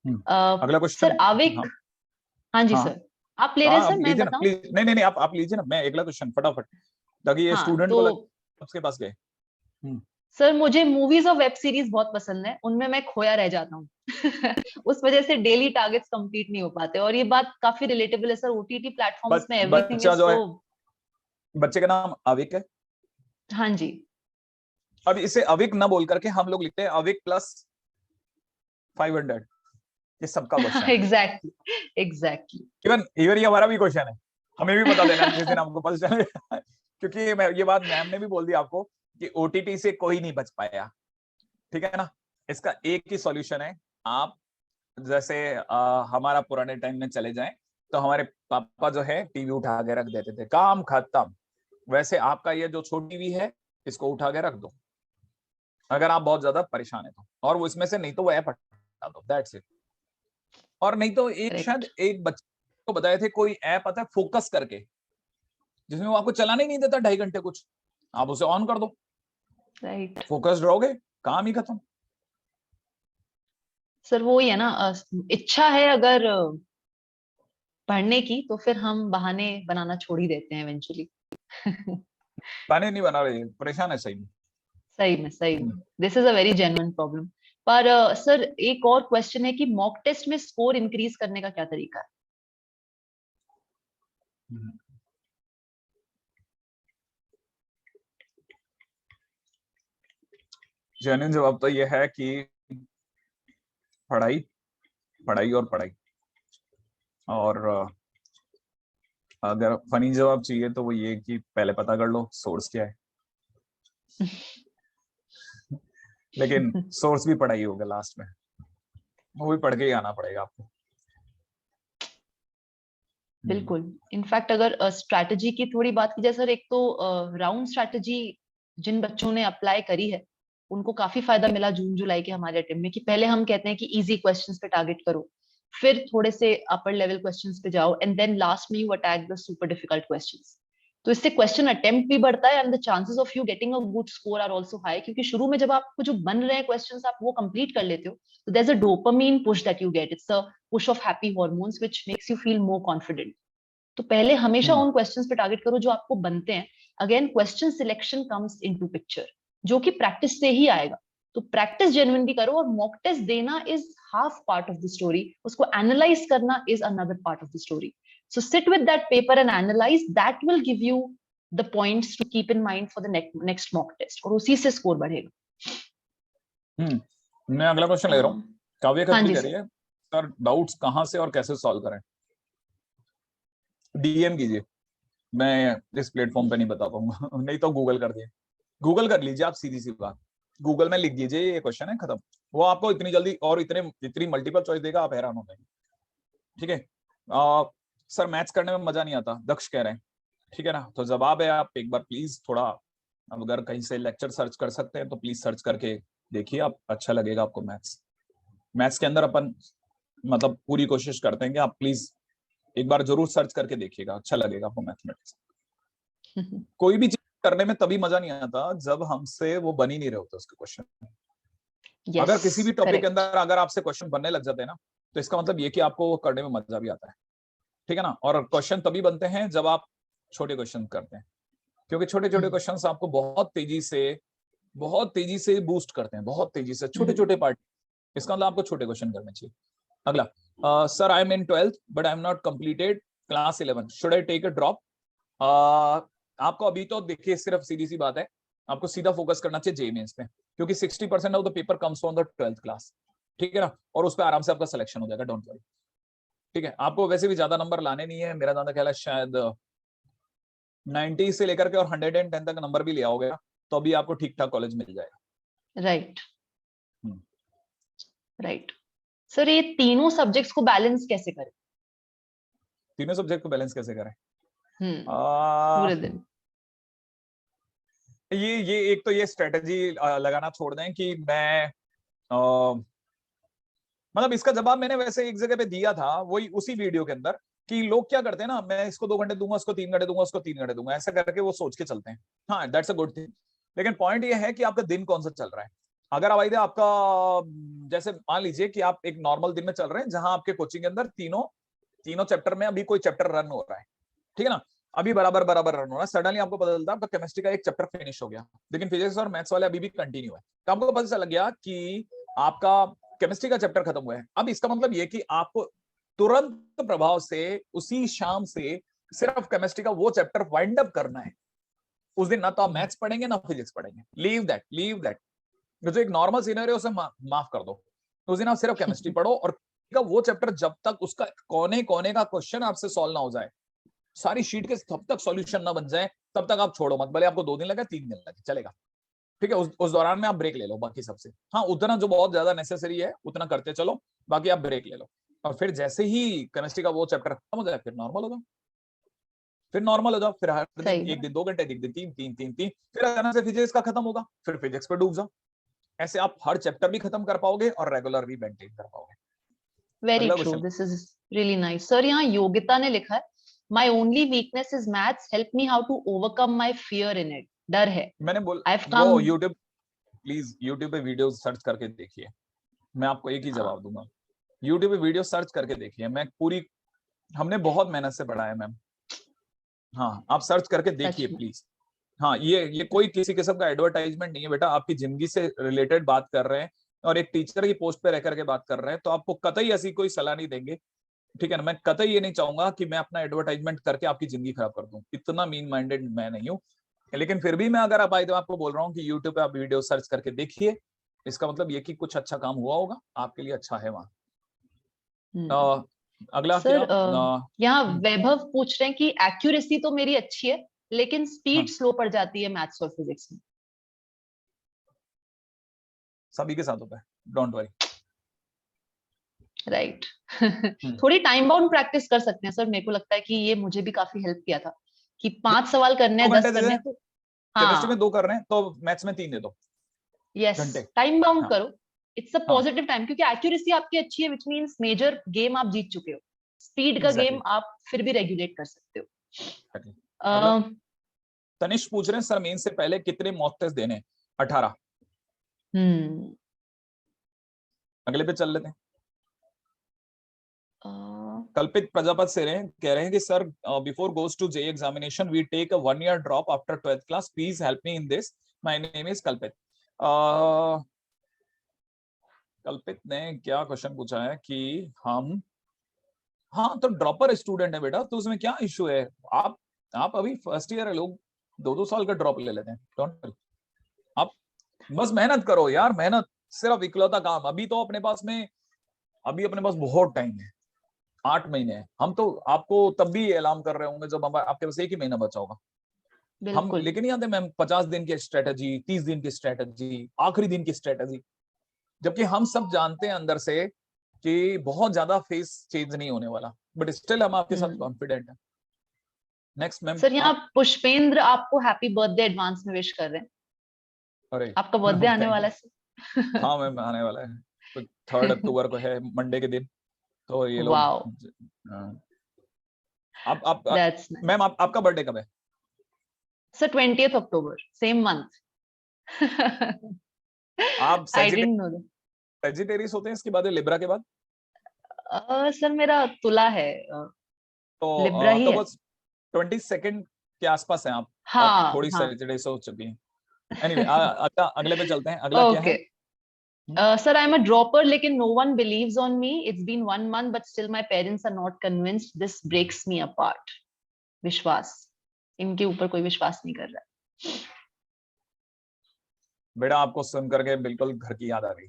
अगला सर क्वेश्चन। आविक। हाँ हाँ जी हाँ सर, आप ले रहे हैं हाँ, सर, आप मैं लीजिए ना बताऊं? प्लीज। नहीं नहीं नहीं, आप लीजिए ना, मैं अगला क्वेश्चन फटाफट, ताकि ये हाँ स्टूडेंट तो को लगे आपके पास गए। सर मुझे मूवीज और वेब सीरीज बहुत पसंद है, उनमें मैं खोया रह जाता हूँ। उस वजह से डेली टारगेट्स कंप्लीट नहीं हो पाते, और ये बात काफी रिलेटेबल है सर। ओटीटी प्लेटफॉर्म्स में एवरीथिंग बच्चा इज जो सो। है, बच्चे का नाम अविक है। हाँ जी। अब इसे अविक ना बोल करके हम लोग लिखते हैं अविक प्लस 500। ये सबका क्वेश्चन है। Exactly exactly. इवन इवन ये हमारा भी क्वेश्चन है, हमें भी बता देना जिस दिन हमको पता चले। क्योंकि ये बात मैम ने भी बोल दी आपको कि ओटीटी से कोई नहीं बच पाया, ठीक है ना। इसका एक ही सॉल्यूशन है, आप जैसे हमारा पुराने टाइम में चले जाएं तो हमारे पापा जो है टीवी उठा के रख देते थे, काम खत्म। वैसे आपका ये जो छोटी टीवी है, इसको उठा के रख दो अगर आप बहुत ज्यादा परेशान है तो, और वो इसमें से नहीं तो वो ऐप हटा दो, दैट्स इट। और नहीं तो एक शायद करेक्ट। एक बच्चे को बताए थे, कोई ऐप आता है फोकस करके, जिसमें वो आपको चलाने ही नहीं देता 2.5 घंटे कुछ, आप उसे ऑन कर दो, राइट। फोकस्ड रहोगे, काम ही खत्म। सर वो ही है ना, इच्छा है अगर पढ़ने की, तो फिर हम बहाने बनाना छोड़ ही देते हैं इवेंचुअली। गाने नहीं बना रहे, परेशान है सही में। सही में सही में, hmm, this is a very genuine problem. पर सर एक और क्वेश्चन है कि मॉक टेस्ट में स्कोर इंक्रीज करने का क्या तरीका है? हम्म। जेन्युइन जवाब तो ये है कि पढ़ाई, पढ़ाई और पढ़ाई। और अगर फनी जवाब चाहिए तो वो ये कि पहले पता कर लो सोर्स क्या है, लेकिन सोर्स भी पढ़ाई होगा लास्ट में, वो भी पढ़ के ही आना पड़ेगा आपको। बिल्कुल। इनफैक्ट अगर स्ट्रैटेजी की थोड़ी बात की जाए सर, एक तो राउंड स्ट्रैटेजी जिन बच्चों ने अप्लाई करी है उनको काफी फायदा मिला जून जुलाई के हमारे अटेम्प्ट में, कि पहले हम कहते हैं कि इजी क्वेश्चंस पे टारगेट करो, फिर थोड़े से अपर लेवल क्वेश्चंस पे जाओ, एंड देन लास्ट में you attack the super difficult questions. तो इससे क्वेश्चन अटेम्प्ट भी बढ़ता है and the chances of you getting a good score are also high, क्योंकि शुरू में जब आपको जो बन रहे हैं क्वेश्चंस आप वो कंप्लीट कर लेते हो, तो there is a dopamine push that you get, it's a push of happy hormones which makes you feel more confident. तो पहले हमेशा हम्म उन क्वेश्चंस पे टारगेट करो जो आपको बनते हैं। Again question selection comes into picture, जो कि प्रैक्टिस से ही आएगा। तो प्रैक्टिस जेन्युइनली करो, और मॉक टेस्ट देना is half part of the story, उसको एनालाइज करना is another part of the story. So sit with that paper and analyse, that will give you the points to keep in mind for the next mock test, और उसी से score बढ़ेगा। मैं अगला question ले रहा हूँ। काव्य हाँ खत्री जी कह सर। रही है, सर डाउट्स कहाँ से और कैसे सॉल्व करें, डीएम कीजिए। मैं इस प्लेटफॉर्म पे नहीं बता पाऊंगा। नहीं तो गूगल कर दिए, गूगल कर लीजिए आप, सीधी सी बात। गूगल में लिख दीजिए ये क्वेश्चन है, खत्म। वो आपको इतनी जल्दी और इतनी मल्टीपल चॉइस देगा, आप हैरान हो जाएंगे। ठीक है। सर मैथ्स करने में मजा नहीं आता, दक्ष कह रहे हैं। ठीक है ना, तो जवाब है, आप एक बार प्लीज थोड़ा, अगर कहीं से लेक्चर सर्च कर सकते हैं तो प्लीज सर्च करके देखिए, आप अच्छा लगेगा आपको मैथ्स। मैथ्स के अंदर अपन मतलब पूरी कोशिश करते हैं कि आप प्लीज एक बार जरूर सर्च करके देखिएगा, अच्छा लगेगा आपको मैथमेटिक्स। कोई भी चीज करने में तभी मजा नहीं आता जब हमसे वो बन ही नहीं रहे होते उसके क्वेश्चन। यस अगर किसी भी टॉपिक के करेक्ट। अंदर अगर आपसे क्वेश्चन बनने लग जाते हैं ना, तो इसका मतलब ये कि आपको वो करने में मजा भी आता है। ठीक है ना। और क्वेश्चन तभी बनते हैं जब आप छोटे क्वेश्चन करते हैं, क्योंकि छोटे छोटे क्वेश्चन आपको बहुत तेजी से बूस्ट करते हैं, बहुत तेजी से, छोटे छोटे पार्ट। इसका मतलब आपको छोटे क्वेश्चन करने चाहिए। अगला, sir I am in 12th but I am not completed class 11, should I take a drop. आपको अभी तो देखिए, सिर्फ सीधी सी बात है, आपको सीधा फोकस करना चाहिए जेई मेंस पे, क्योंकि 60% of the paper comes from the 12th class. ठीक है ना, और उस पर आराम से आपका सिलेक्शन हो जाएगा, डोंट वरी। ठीक है, आपको वैसे भी ज्यादा नंबर लाने नहीं है, मेरा ज्यादा ख्याल है शायद 90 से लेकर के और 110 तक नंबर भी लिया हो गया, तो अभी आपको ठीक ठाक कॉलेज मिल जाएगा। राइट हम्म, राइट। सर ये तीनों सब्जेक्ट्स को बैलेंस कैसे करें? तीनों सब्जेक्ट को बैलेंस कैसे करें? पूरे आ, दिन। ये एक तो ये स्ट्रेटजी लगाना छोड़ दें कि मैं मतलब इसका जवाब मैंने वैसे एक जगह पे दिया था, वही उसी वीडियो के अंदर, कि लोग क्या करते हैं ना, मैं इसको 2 घंटे दूंगा, उसको 3 घंटे दूंगा, उसको 3 घंटे दूंगा, ऐसा करके वो सोच के चलते हैं। हाँ, दैट्स अ गुड थिंग, लेकिन पॉइंट ये है कि आपका दिन कौन सा चल रहा है। अगर आप आपका जैसे मान लीजिए कि आप एक नॉर्मल दिन में चल रहे हैं जहां आपके कोचिंग के अंदर तीनों चैप्टर में अभी कोई चैप्टर रन हो रहा है, ठीक है ना, अभी बराबर बराबर रन हो रहा है, सडनली आपको पता चलता है आपका केमिस्ट्री का एक चैप्टर फिनिश हो गया, लेकिन फिजिक्स और मैथ्स वाले अभी भी कंटिन्यू है, तो आपको पता चल गया कि आपका केमिस्ट्री का चैप्टर खत्म हुआ है। अब इसका मतलब ये कि आपको तुरंत प्रभाव से उसी शाम से सिर्फ केमिस्ट्री का वो चैप्टर वाइंड अप करना है। उस दिन ना तो आप मैथ्स पढ़ेंगे ना फिजिक्स पढ़ेंगे, लीव दैट। जो एक नॉर्मल सीनियर है उसे माफ कर दो, उस दिन आप सिर्फ केमिस्ट्री पढ़ो, और वो चैप्टर जब तक उसका कोने कोने का क्वेश्चन आपसे सॉल्व ना हो जाए, सारी शीट के तब तक सॉल्यूशन ना बन जाए, तब तक आप छोड़ो मत, भले आपको 2 दिन लगे 3 दिन लगे, चलेगा, ठीक है। उस दौरान में आप ब्रेक ले लो बाकी सबसे, हाँ उतना जो बहुत ज्यादा नेसेसरी है उतना करते चलो, बाकी आप ब्रेक ले लो, और फिर जैसे ही केमिस्ट्री का वो चैप्टर खत्म हो जाए फिर नॉर्मल हो जाओ, फिर हर दिन सही एक बात। दिन 2 घंटे, एक दिन तीन, फिर अचानक से फिजिक्स का खत्म होगा, फिर फिजिक्स पे डूब जाओ, ऐसे आप हर चैप्टर भी खत्म कर पाओगे और रेगुलर भी मेंटेन कर पाओगे। वेरी अगला true, question. This is really nice. Sir यहाँ योगिता ने लिखा है, my only weakness is maths, help me how to overcome my fear in it. डर है। मैंने बोल आई हैव वो कम। यूट्यूब, प्लीज यूट्यूब पे वीडियो सर्च करके देखिए, मैं आपको एक ही जवाब दूंगा, यूट्यूब पे वीडियो सर्च करके देखिए, मैं पूरी, हमने बहुत मेहनत से पढ़ा है मैम, हाँ आप सर्च करके सच देखिए में। प्लीज। हाँ ये कोई किसी किस्म का एडवर्टाइजमेंट नहीं है बेटा, आपकी जिंदगी से रिलेटेड बात कर रहे हैं और एक टीचर की पोस्ट पे रह करके बात कर रहे हैं, तो आपको कतई ऐसी कोई सलाह नहीं देंगे, ठीक है ना। मैं कतई ये नहीं चाहूंगा कि मैं अपना एडवर्टाइजमेंट करके आपकी जिंदगी खराब कर दूं, इतना मीन माइंडेड मैं नहीं हूँ, लेकिन फिर भी मैं अगर आप आए तो आपको बोल रहा हूँ कि यूट्यूब पे आप वीडियो सर्च करके देखिए, इसका मतलब ये कि कुछ अच्छा काम हुआ होगा, आपके लिए अच्छा है हम्म। वहां। अगला क्या, सर यहाँ वैभव पूछ रहे हैं कि एक्यूरेसी तो मेरी अच्छी है, लेकिन स्पीड हाँ स्लो पड़ जाती है मैथ्स और फिजिक्स में। सभी के साथ होता है, डोंट वरी। राइट। थोड़ी टाइम बाउंड प्रैक्टिस कर सकते हैं सर, मेरे को लगता है कि ये मुझे भी काफी हेल्प किया था, कि 5 सवाल करने हैं, 10 2 घंटे दे करने दें, हैं तो। केमिस्ट्री में हाँ। 2 कर रहे हैं तो मैथ्स में 3 दे दो यस। घंटे। टाइम बाउंड हाँ करो। इट्स अ हाँ पॉजिटिव टाइम, क्योंकि एक्यूरेसी आपकी अच्छी है, विच मींस मेजर गेम आप जीत चुके हो। स्पीड का एग्जैक्टली गेम आप फिर भी रेगुलेट कर सकते हो। एग्जैक्टली। अगला, अ, तनिष पूछ रहे हैं सर मेन से पहले कितने मॉक टेस्ट देने, 18। हम्म। अगले पे चल लेते हैं। अ, कल्पित प्रजापत से कह रहे हैं कि sir before goes to JEE examination we take a 1 year drop after 12th class, please help me in this, my name is Kalpit. Kalpit ने क्या क्वेश्चन पूछा है कि हम, हाँ तो ड्रॉपर स्टूडेंट है बेटा, तो उसमें क्या इशू है, आप आप अभी फर्स्ट ईयर है, लोग 2-2 साल का ड्रॉप ले लेते हैं, डोंट वरी, आप बस मेहनत करो यार, मेहनत सिर्फ इकलौता काम, अभी तो अपने पास में, अभी अपने पास बहुत टाइम है, 8 महीने हैं, हम तो आपको तब भी अलार्म कर रहे होंगे जब आपके पास 1 ही महीना बचा होगा, हम बिल्कुल। लेके नहीं आते मैम 50 दिन की स्ट्रेटजी, 30 दिन की स्ट्रेटजी, आखिरी दिन की स्ट्रेटजी, जबकि हम सब जानते हैं अंदर से कि बहुत ज्यादा फेस चेंज नहीं होने वाला, बट स्टिल हम आपके साथ हम्म। कॉन्फिडेंट है। नेक्स्ट मैम सर यहाँ आप। पुष्पेंद्र आपको हैप्पी बर्थडे एडवांस में विश कर रहे हैं। अरे आपका बर्थडे आने थैंक वाला यू। है सर। हाँ मैम आने वाला है, तो 3 अक्टूबर को है, मंडे के दिन, तो ये लोग वाओ, हाँ, आप दैट्स मैम नाइस। आपका बर्थडे कब है? सर 20th अक्टूबर, सेम मंथ। आप I didn't know that. Sagittarius होते हैं इसके बाद, लिब्रा के बाद, सर मेरा तुला है, लिब्रा तो ही तो है। बस 22nd के आसपास हैं आप हाँ थोड़ी हाँ। सेजिटेरियस हो चुकी हैं। एनीवे अगला, अगले पे चलते हैं, अगला क्या है? Okay. Sir I am a dropper, लेकिन no one believes on me, it's been 1 month but still my parents are not convinced, this breaks me apart. विश्वास, इनके ऊपर कोई विश्वास नहीं कर रहा। बेटा आपको सुन करके बिल्कुल घर की याद आ गई,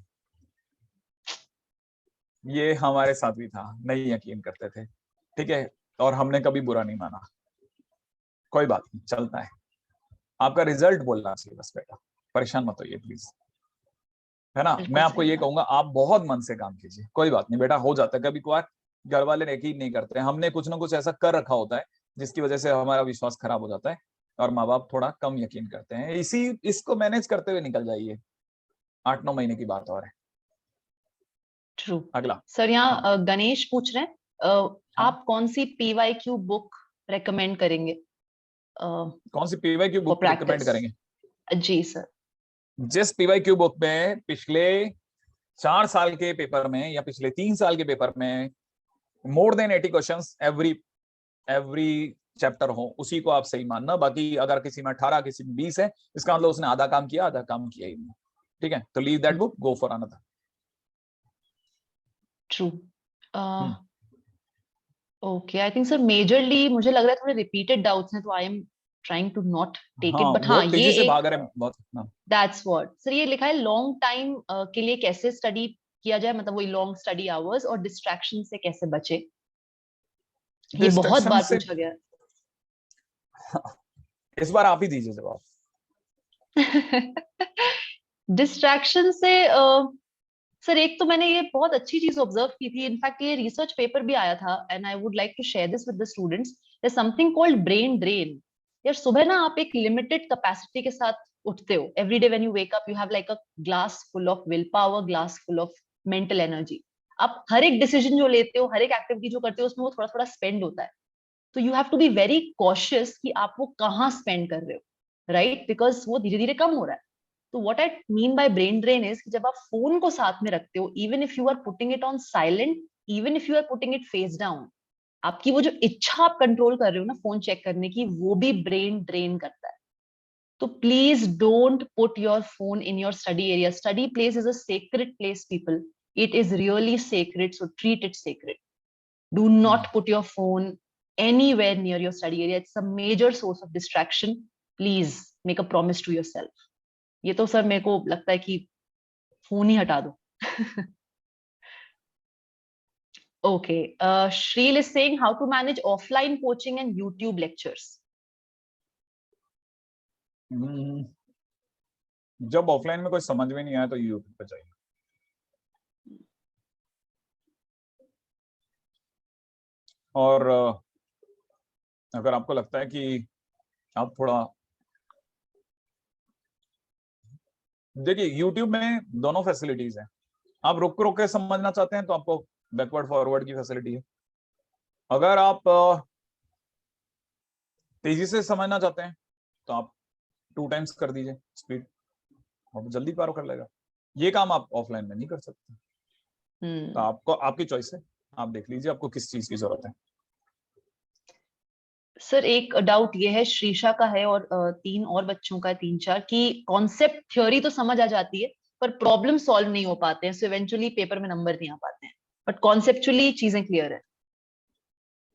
ये हमारे साथ भी था, नहीं यकीन करते थे, ठीक है, और हमने कभी बुरा नहीं माना, कोई बात नहीं चलता है, आपका रिजल्ट बोलना चाहिए बस बेटा, परेशान मत होइए प्लीज, है ना। मैं बिल्कुल आपको सही ये बात। कहूंगा आप बहुत मन से काम कीजिए, कोई बात नहीं बेटा, हो जाता है कभी कभार, घर वाले यकीन नहीं करते, हमने कुछ ना कुछ ऐसा कर रखा होता है जिसकी वजह से हमारा विश्वास खराब हो जाता है, और माँ बाप थोड़ा कम यकीन करते हैं। इसको मैनेज करते हुए निकल जाइए, 8-9 महीने की बात और है। ट्रू। अगला। सर यहाँ गणेश पूछ रहे हैं हाँ, आप कौन सी PYQ बुक रेकमेंड करेंगे कौन सी PYQ for book recommend practice? करेंगे? जी सर। जिस PYQ बुक में पिछले 4 साल के पेपर में या पिछले 3 साल के पेपर में more than 80 questions every chapter हो, उसी को आप सही मानना। बाकी अगर किसी में 18 किसी में 20 है, इसका मतलब उसने आधा काम किया, आधा काम किया ही नहीं। ठीक है, तो leave that book, go for another. True. Okay, I think sir majorly मुझे लग रहा है थोड़े रिपीटेड डाउट्स हैं, तो I am trying to not take हाँ, इट, बट हाँ बहुत ये तेजी से एक, भाग रहे हैं बहुत। हाँ। दैट्स व्हाट सर ये लिखा है लॉन्ग टाइम के लिए कैसे स्टडी किया जाए, मतलब वही लॉन्ग स्टडी आवर्स, और डिस्ट्रैक्शन से कैसे बचे, ये बहुत डिस्ट्रक्शन बार से पूछा गया। इस बार आप ही दीजिए जवाब। डिस्ट्रैक्शन से सर एक तो मैंने ये बहुत अच्छी चीज ऑब्जर्व की थी, इनफैक्ट ये रिसर्च पेपर भी आया था, and I would like to share this with the students. There something called brain drain. यार सुबह ना आप एक लिमिटेड कैपेसिटी के साथ उठते हो, every day when you wake up you have like a glass full of will power, glass full of mental energy. आप हर एक डिसीजन जो लेते हो, हर एक एक्टिविटी जो करते हो, उसमें वो थोड़ा थोड़ा स्पेंड होता है। तो you have to be very cautious कि आप वो कहाँ स्पेंड कर रहे हो, राइट? बिकॉज वो धीरे धीरे कम हो रहा है। तो what I mean by brain drain is कि जब आप फोन को साथ में रखते हो, even if you are putting it on silent, even if you are putting it face down, आपकी वो जो इच्छा आप कंट्रोल कर रहे हो ना फोन चेक करने की, वो भी ब्रेन ड्रेन करता है। तो please don't put your phone in your study area. Study place is a sacred place people, it is really sacred, so treat it sacred. Do not put your phone anywhere near your study area. It's a major source of distraction. Please make a promise to yourself. ये तो sir मेरे को लगता है कि phone ही हटा दो। Okay. Shreel is saying how to manage offline coaching and YouTube lectures. जब ऑफलाइन में कोई समझ में नहीं आया तो यूट्यूब पे जाइए। और अगर आपको लगता है कि आप थोड़ा, देखिए यूट्यूब में दोनों फैसिलिटीज हैं। आप रुक रुक के समझना चाहते हैं तो आपको बैकवर्ड फॉरवर्ड की फैसिलिटी है। अगर आप तेजी से समझना चाहते हैं तो आप 2 टाइम्स कर दीजिए स्पीड, आप जल्दी पार कर लेगा। ये काम आप ऑफलाइन में नहीं कर सकते। तो आपको, आपकी चॉइस है, आप देख लीजिए आपको किस चीज की जरूरत है। सर एक डाउट ये है, श्रीषा का है और 3 और बच्चों का है, 3-4, कि कॉन्सेप्ट थ्योरी तो समझ आ जाती है पर प्रॉब्लम सॉल्व नहीं हो पाते हैं, सो इवेंचुअली पेपर में नंबर नहीं आ पाते हैं, बट कॉन्सेप्चुअली चीजें क्लियर है।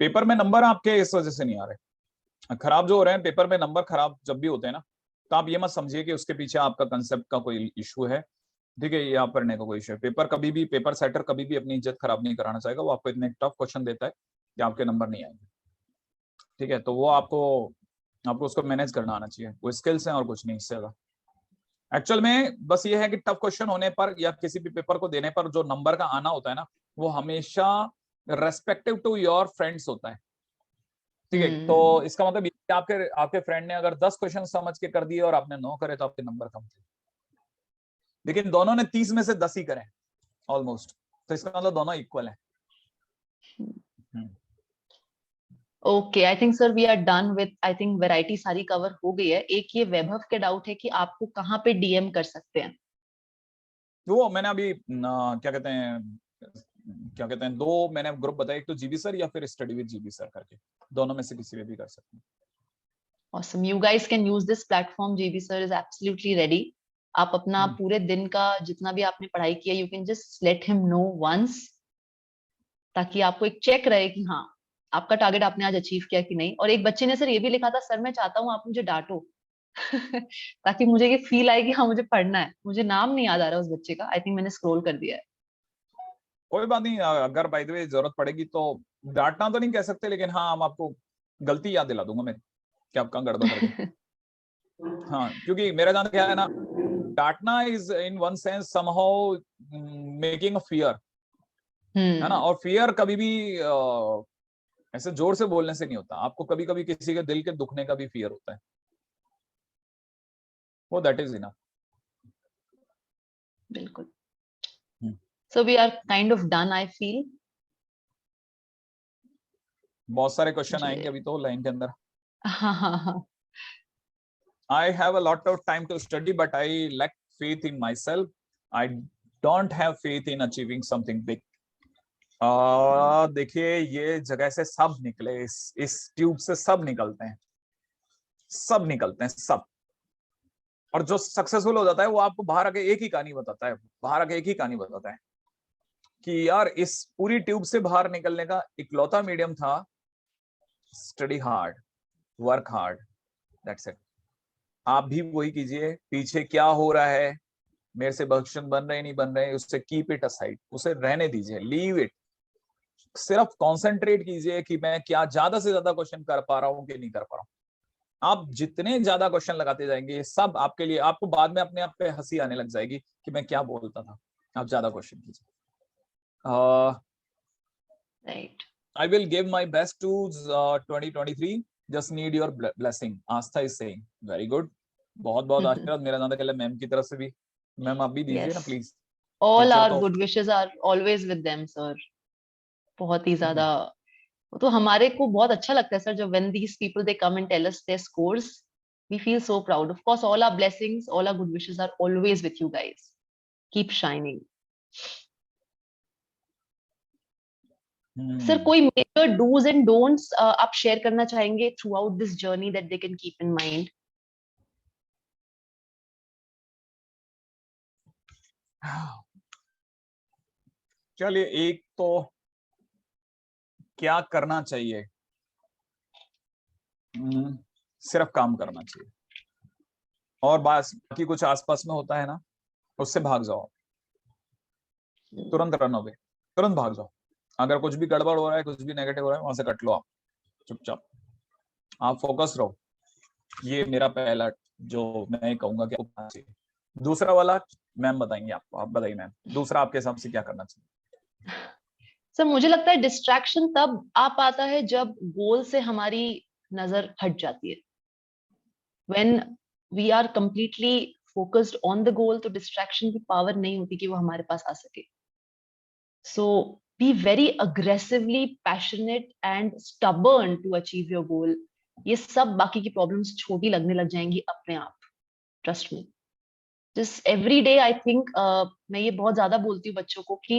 पेपर में नंबर आपके इस वजह से नहीं आ रहे, खराब जो हो रहे हैं पेपर में नंबर खराब जब भी होते हैं ना, तो आप ये मत समझिए कि उसके पीछे आपका कंसेप्ट का कोई इशू है। ठीक है, ये आप पढ़ने का कोई इशू है। पेपर कभी भी, पेपर सेटर कभी भी अपनी इज्जत खराब नहीं कराना चाहेगा। वो आपको इतने टफ क्वेश्चन देता है कि आपके नंबर नहीं आएंगे। ठीक है, तो वो आपको उसको मैनेज करना आना चाहिए। वो स्किल्स हैं और कुछ नहीं, इससे ज्यादा। एक्चुअल में बस ये है कि टफ क्वेश्चन होने पर या किसी भी पेपर को देने पर जो नंबर का आना होता है ना, वो हमेशा रेस्पेक्टिव टू योर फ्रेंड्स होता है। ठीक है, तो इसका मतलब आपके आपके फ्रेंड ने अगर 10 क्वेश्चन समझ के कर दिए और आपने 9 करे तो आपके नंबर कम थे, लेकिन दोनों ने 30 में से 10 ही करे ऑलमोस्ट, तो इसका मतलब दोनों इक्वल है। Okay, I think sir we are done with, I think variety सारी कवर हो गई है। एक ये वैभव के डाउट है कि आपको कहाँ पे डीएम कर सकते हैं। वो मैंने अभी क्या कहते हैं 2 मैंने ग्रुप बताए, एक तो जीबी सर या फिर स्टडी विद जीबी सर करके, दोनों में से किसी में भी कर सकते हैं। Awesome. You guys can use this platform. JB sir is absolutely ready. आप अपना पूरे दिन का जितना भी आपने पढ़ाई किया, you can just let him know once, ताकि आपको एक चेक रहे कि हाँ आपका टारगेट आपने आज अचीव किया कि नहीं। और एक बच्चे ने सर ये भी लिखा था, सर मैं चाहता हूँ आप मुझे डांटो ताकि मुझे ये फील आए कि हाँ मुझे पढ़ना है। मुझे नाम नहीं याद आ रहा उस बच्चे का, आई थिंक मैंने स्क्रॉल कर दिया है। कोई बात नहीं, अगर बाय द वे जरूरत पड़ेगी तो डांटना तो नहीं कह सकते, लेकिन हाँ हम आपको गलती याद दिला दूंगा मैं कि आप कहाँ गड़बड़ कर गए। हाँ, क्योंकि मेरा जान क्या है ना, डांटना is in one sense somehow making a fear, है ना। और फियर कभी भी ऐसे जोर से बोलने से नहीं होता। आपको कभी कभी किसी के दिल के दुखने का भी फियर होता है। वो दैट इज इनफ। बिल्कुल। So we are kind of done, I feel. बहुत सारे क्वेश्चन जी। आएंगे अभी तो लाइन के अंदर। हाँ। I have a lot of time to study, but I lack faith in myself. I don't have faith in achieving something big. देखिए ये जगह से सब निकले, इस ट्यूब से सब निकलते हैं, सब निकलते हैं सब। और जो सक्सेसफुल हो जाता है वो आपको बाहर आके एक ही कहानी बताता है, बाहर आके एक ही कहानी बताता है कि यार इस पूरी ट्यूब से बाहर निकलने का इकलौता मीडियम था study hard, work hard, that's it. आप भी वही कीजिए, पीछे क्या हो रहा है, मेरे से भक्षण बन रहे नहीं बन रहे, उससे कीप इट असाइड, उसे रहने दीजिए, लीव इट। सिर्फ कंसंट्रेट कीजिए कि मैं क्या ज्यादा से ज्यादा क्वेश्चन कर पा रहा हूं कि नहीं कर पा रहा हूं। आप जितने ज्यादा क्वेश्चन लगाते जाएंगे सब आपके लिए, आपको बाद में अपने आप पे हंसी आने लग जाएगी कि मैं क्या बोलता था। आप ज्यादा क्वेश्चन कीजिए। Right. I will give my best to 2023. Just need your blessing. Aastha is saying very good. बहुत बहुत आशीर्वाद मेरा नाम के लिए मैम की तरफ से भी। मैम आप भी दीजिए ना Yes. Please. All teacher our तो good wishes are always with them, sir. बहुत ही ज्यादा। तो हमारे को बहुत अच्छा लगता है सर जब when these people they come and tell us their scores, we feel so proud. Of course, all our blessings, all our good wishes are always with you guys. Keep shining. Sir कोई major dos and don'ts आप share करना चाहेंगे through out this journey that they can keep in mind? चलिए, एक तो क्या करना चाहिए, सिर्फ काम करना चाहिए और बाकी कुछ आसपास में होता है ना उससे भाग जाओ, तुरंत रन अवे, तुरंत भाग जाओ। अगर कुछ भी गड़बड़ हो रहा है, कुछ भी नेगेटिव हो रहा है, वहां से कट लो आप चुपचाप, आप फोकस रहो। ये मेरा पहला जो मैं कहूंगा कि आपको चाहिए। दूसरा वाला मैम बताएंगे आपको, आप बताइए मैम, दूसरा आपके हिसाब से क्या करना चाहिए? सर मुझे लगता है डिस्ट्रैक्शन तब आ पाता है जब गोल से हमारी नजर हट जाती है। When we are completely focused on the goal तो डिस्ट्रैक्शन की पावर नहीं होती कि वो हमारे पास आ सके। So be very aggressively passionate and stubborn to achieve your goal. ये सब बाकी की प्रॉब्लम्स छोटी लगने लग जाएंगी अपने आप। Trust me. जिस एवरी डे आई थिंक मैं ये बहुत ज्यादा बोलती हूँ बच्चों को कि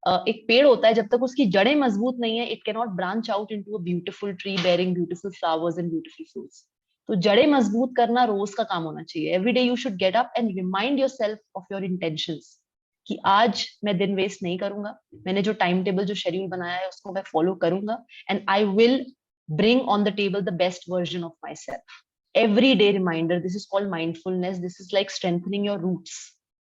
एक पेड़ होता है जब तक उसकी जड़ें मजबूत नहीं है it can not branch out into a beautiful tree bearing beautiful flowers and beautiful fruits. तो जड़ें मजबूत करना रोज का काम होना चाहिए। Every day you should get up and remind your self of your intentions कि आज मैं दिन वेस्ट नहीं करूंगा, मैंने जो टाइम टेबल जो शेड्यूल बनाया है उसको मैं फॉलो करूंगा and I will bring on the table the best version of my self. Everyday reminder, this is called mindfulness, this is like strengthening your roots.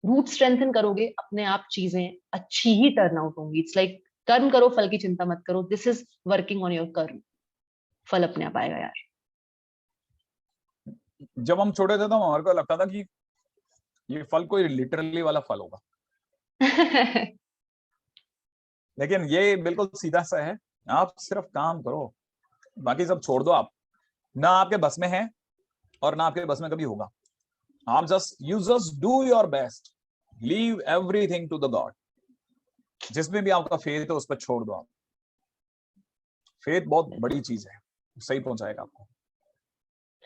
Root strengthen करोगे अपने आप चीजें अच्छी ही टर्न आउट होंगी। इट्स लाइक कर्म करो फल की चिंता मत करो, this is working on your karma, फल अपने आप आएगा यार। जब हम छोटे थे तो हमारे को लगता था कि ये फल कोई लिटरली वाला फल होगा लेकिन ये बिल्कुल सीधा सा है, आप सिर्फ काम करो, बाकी सब छोड़ दो। आप ना आपके बस में है और ना आपके बस में कभी होगा। आप you just do your best, leave everything to the god. जिसमें भी आपका फेथ है उस पर छोड़ दो आप। फेथ बहुत बड़ी चीज है, सही पहुंचाएगा आपको।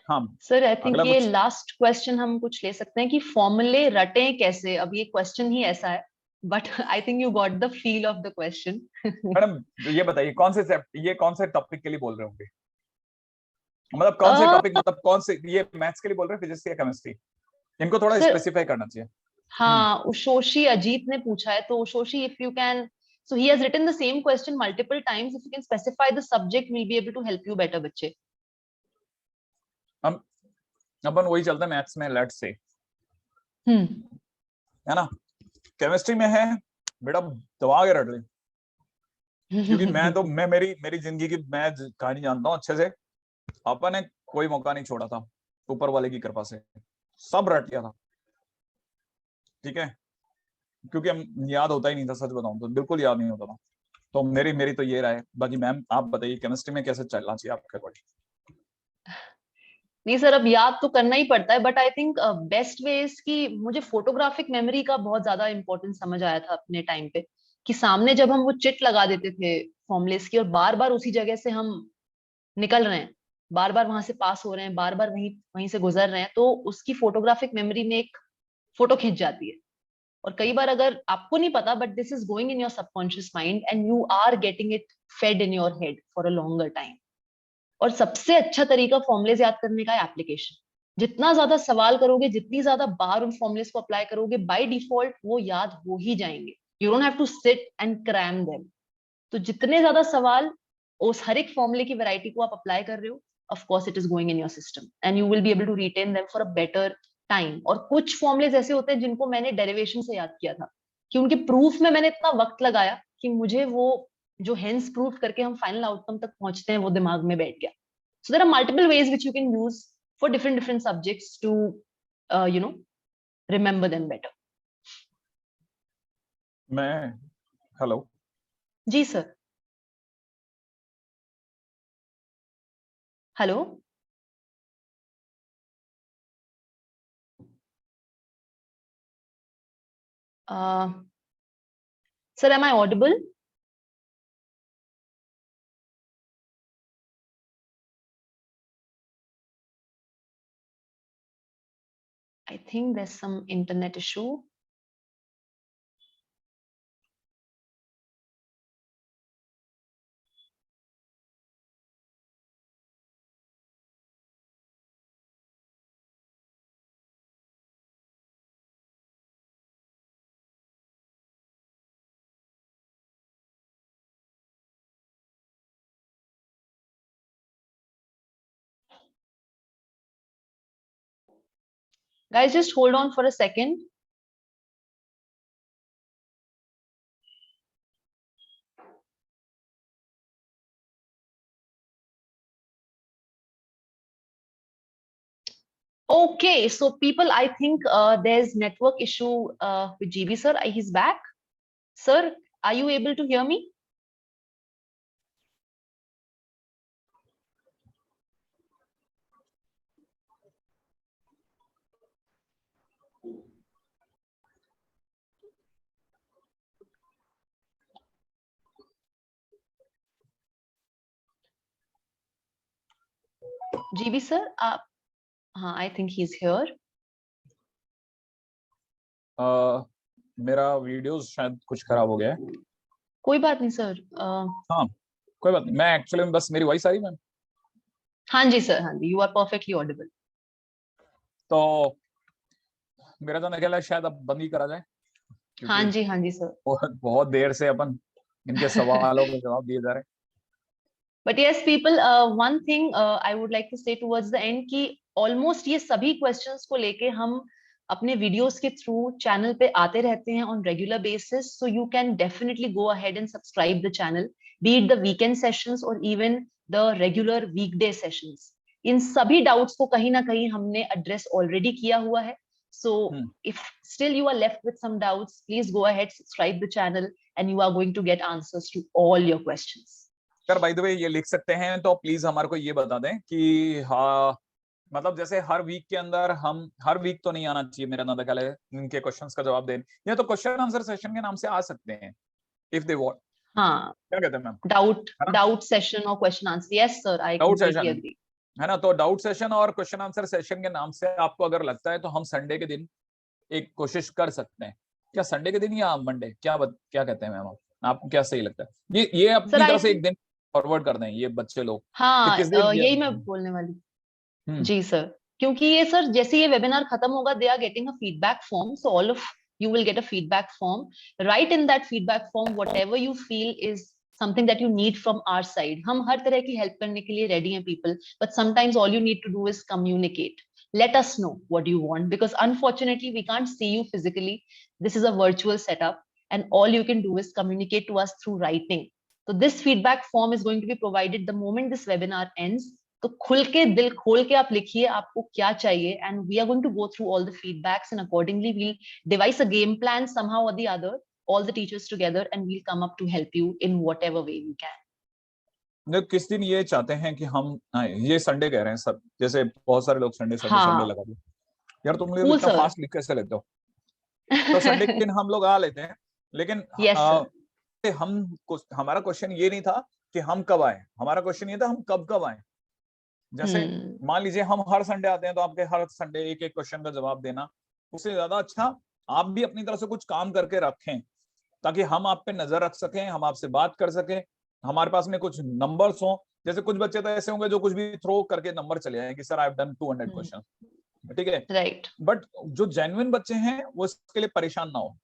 हाँ सर आई थिंक अगला ये कुछ लास्ट क्वेश्चन हम कुछ ले सकते हैं कि फॉर्मूले रटें कैसे। अब ये क्वेश्चन ही ऐसा है but I think you got the feel of the question. Madam ये बताइए ये कौन से टॉपिक के लिए बोल रहे होंगे, मतलब कौन से टॉपिक, मतलब कौन से, ये मैथ्स के लिए बोल रहे हैं, फिजिक्स या केमिस्ट्री? इनको थोड़ा सर स्पेसिफाई करना चाहिए। हाँ उशोशी अजीत ने पूछा है, तो उशोशी if you can, so he has written the same question multiple times, if you can specify the subject we'll be able to help you better बच्चे। हम अपन वही चलते हैं मैथ्स में, लेट्स से है ना। केमिस्ट्री में है बेटा दबा के रट ले, क्योंकि मैं मेरी जिंदगी की मैं कहानी जानता हूँ अच्छे से। अपन ने कोई मौका नहीं छोड़ा था, ऊपर वाले की कृपा से सब रट लिया था, ठीक है, क्योंकि हम याद होता ही नहीं था, सच बताऊं तो बिल्कुल याद नहीं होता था। तो मेरी तो ये राय है। बाकी मैम आप बताइए केमिस्ट्री में कैसे चलना चाहिए आपके अकॉर्डिंग? नहीं सर, अब याद तो करना ही पड़ता है, but I think best way is कि मुझे फोटोग्राफिक मेमोरी का बहुत ज्यादा इंपॉर्टेंस समझ आया था अपने टाइम पे, कि सामने जब हम वो चिट लगा देते थे फॉर्मलेस की, और बार बार उसी जगह से हम निकल रहे हैं, बार बार वहां से पास हो रहे हैं, बार बार वहीं वहीं से गुजर रहे हैं, तो उसकी फोटोग्राफिक मेमोरी में एक फोटो खिंच जाती है। और कई बार अगर आपको नहीं पता, but this is going in your subconscious mind and you are getting it fed in your head for a longer time. और सबसे अच्छा तरीका फॉर्मुलेज याद करने का है एप्लीकेशन। जितना ज्यादा सवाल करोगे, जितनी ज्यादा बार उन फॉर्मुलेज को अप्लाई करोगे, बाय डिफॉल्ट वो याद हो ही जाएंगे। You don't have to sit and cram them. तो जितने ज्यादा सवाल उस हर एक फॉर्मूले की वैरायटी को आप अप्लाई कर रहे हो, of course it is going in your system and you will be able to retain them for a better time. और कुछ फॉर्मुलेज ऐसे होते हैं जिनको मैंने डेरिवेशन से याद किया था, कि उनके प्रूफ में मैंने इतना वक्त लगाया कि मुझे वो जो हेंस प्रूफ करके हम फाइनल आउटकम तक पहुंचते हैं वो दिमाग में बैठ गया। So there are multiple ways which you can use for different subjects to, you know, remember them better. मैं hello ji sir. Hello. Sir, am I audible? I think there's some internet issue. Guys, just hold on for a second. Okay, so people, I think there's network issue with GB sir. He's back. Sir, are you able to hear me? GB sir, I think he's here. मेरा video शायद कुछ खराब हो गया है। कोई बात नहीं सर। हाँ, कोई बात नहीं। मैं एक्चुअली में बस मेरी वॉइस आ रही मैम। हाँ जी सर, हाँ जी, यू आर परफेक्टली ऑडिबल। तो मेरा तो ख्याल है शायद अब बंद ही करा जाए, हाँ क्योंकि जी, हाँ जी सर। बहुत देर से अपन इनके सवालों के जवाब दिए जा रहे हैं। But yes, people, one thing I would like to say towards the end कि almost ये सभी questions को लेके हम अपने videos के through channel पे आते रहते हैं on regular basis, so you can definitely go ahead and subscribe the channel, be it the weekend sessions or even the regular weekday sessions. इन सभी doubts को कहीं ना कहीं हमने address already किया हुआ है. So if still you are left with some doubts, please go ahead, subscribe the channel, and you are going to get answers to all your questions. Sir by the way ये लिख सकते हैं तो please हमारे को ये बता दें कि हाँ, मतलब जैसे हर वीक के अंदर हम हर वीक तो नहीं आना चाहिए, मेरा ना ख्याल है इनके क्वेश्चंस का जवाब दें, या तो क्वेश्चन आंसर सेशन के नाम से आ सकते हैं इफ दे वांट। हाँ, क्या कहते हैं मैम? डाउट सेशन और question answer. Yes sir, I doubt completely session agree. है ना, तो डाउट सेशन और क्वेश्चन आंसर सेशन के नाम से आपको अगर लगता है तो हम संडे के दिन एक कोशिश कर सकते हैं। क्या संडे के दिन या मंडे, क्या कहते हैं मैम आप? आपको क्या सही लगता है? ये सर अपनी आई तरफ से एक दिन फॉरवर्ड कर दें ये बच्चे लोग कि हाँ, किस दिन यही मैं बोलने वाली। हम्म जी सर, क्योंकि ये सर जैसे ये वेबिनार खत्म होगा, they are getting a feedback form, so all of you will get a feedback form. Write in that feedback form whatever you feel is something that you need from our side. हम हर तरह की help करने के लिए ready हैं people, but sometimes all you need to do is communicate. Let us know what you want, because unfortunately we can't see you physically. This is a virtual setup and all you can do is communicate to us through writing. So this feedback form is going to be provided the moment this webinar ends. तो खुल के दिल खोल के आप लिखिए आपको क्या चाहिए, and we are going to go through all the feedbacks and accordingly we'll devise a game plan somehow or the other, all the teachers together, and we'll come up to help you in whatever way we can. जो किस दिन ये चाहते हैं कि हम ये Sunday कह रहे हैं सब, जैसे बहुत सारे लोग संडे संडे संडे हाँ, लगा दिए, यार तुम लोग इतना सर। फास्ट लिख कैसे लेते हो? तो संडे के दिन हम लोग आ लेते हैं, लेकिन यस सर। हमारा क्वेश्चन ये नहीं था कि हम कब आए, हमारा क्वेश्चन ये था हम कब कब आए। जैसे हम्म। मान लीजिए हम हर संडे आते हैं तो आपके हर संडे एक एक क्वेश्चन का जवाब देना, उससे ज्यादा अच्छा आप भी अपनी तरफ से कुछ काम करके रखें, ताकि हम आप पे नजर रख सकें, हम आपसे बात कर सकें, हमारे पास में कुछ नंबर्स हो। जैसे कुछ बच्चे तो ऐसे होंगे जो कुछ भी थ्रो करके नंबर चले आए कि sir I have done 200 question, ठीक है, राइट। बट जो जेन्युइन बच्चे हैं वो इसके लिए परेशान ना हो।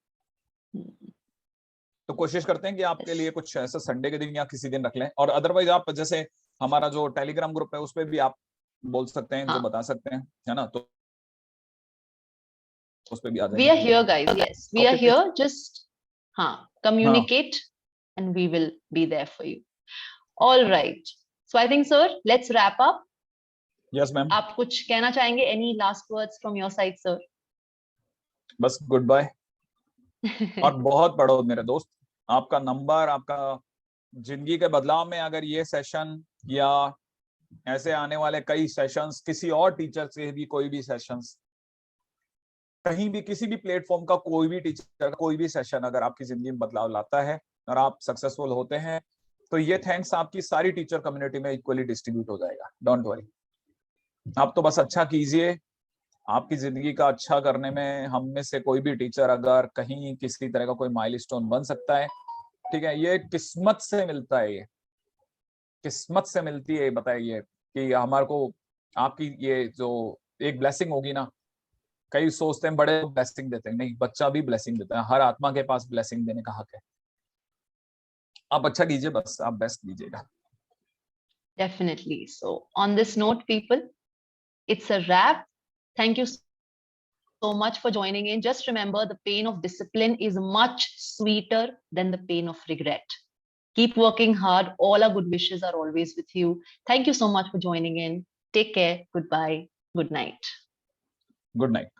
तो कोशिश करते हैं कि आपके लिए कुछ ऐसा संडे के दिन या किसी दिन रख लें, और अदरवाइज आप जैसे हमारा जो टेलीग्राम ग्रुप है उस पर भी आप बोल सकते हैं, जो हाँ, बता सकते हैं, है ना, तो उस पर भी आ we जाएंगे। are here guys, yes, we are copy here, paste. just हाँ, हाँ। communicate and we will be there for you. All right, so I think sir, let's wrap up. Yes ma'am. आप कुछ कहना चाहेंगे? Any last words from your side sir? बस good bye, और बहुत पढ़ो मेरे दोस्त। आपका नंबर, आपका जिंदगी के बदलाव में अगर ये सेशन या ऐसे आने वाले कई सेशंस, किसी और टीचर से भी कोई भी सेशंस, कहीं भी किसी भी प्लेटफॉर्म का कोई भी टीचर का कोई भी सेशन अगर आपकी जिंदगी में बदलाव लाता है और आप सक्सेसफुल होते हैं, तो ये थैंक्स आपकी सारी टीचर कम्युनिटी में इक्वली डिस्ट्रीब्यूट हो जाएगा। डोंट वरी, आप तो बस अच्छा कीजिए। आपकी जिंदगी का अच्छा करने में हम में से कोई भी टीचर अगर कहीं किसी तरह का कोई माइलस्टोन बन सकता है, ठीक है, ये किस्मत से मिलता है, ये किस्मत से मिलती है। बताइए कि हमारे को आपकी ये जो एक ब्लेसिंग होगी ना, कई सोचते हैं बड़े ब्लेसिंग देते हैं, नहीं, बच्चा भी ब्लेसिंग देता है, हर आत्मा के पास ब्लेसिंग देने का हक है। आप अच्छा कीजिए, बस आप बेस्ट दीजिएगा। Definitely. So on this note people, it's a wrap. Thank you so much for joining in. Just remember, the pain of discipline is much sweeter than the pain of regret. Keep working hard. All our good wishes are always with you. Thank you so much for joining in. Take care. Goodbye. Good night. Good night.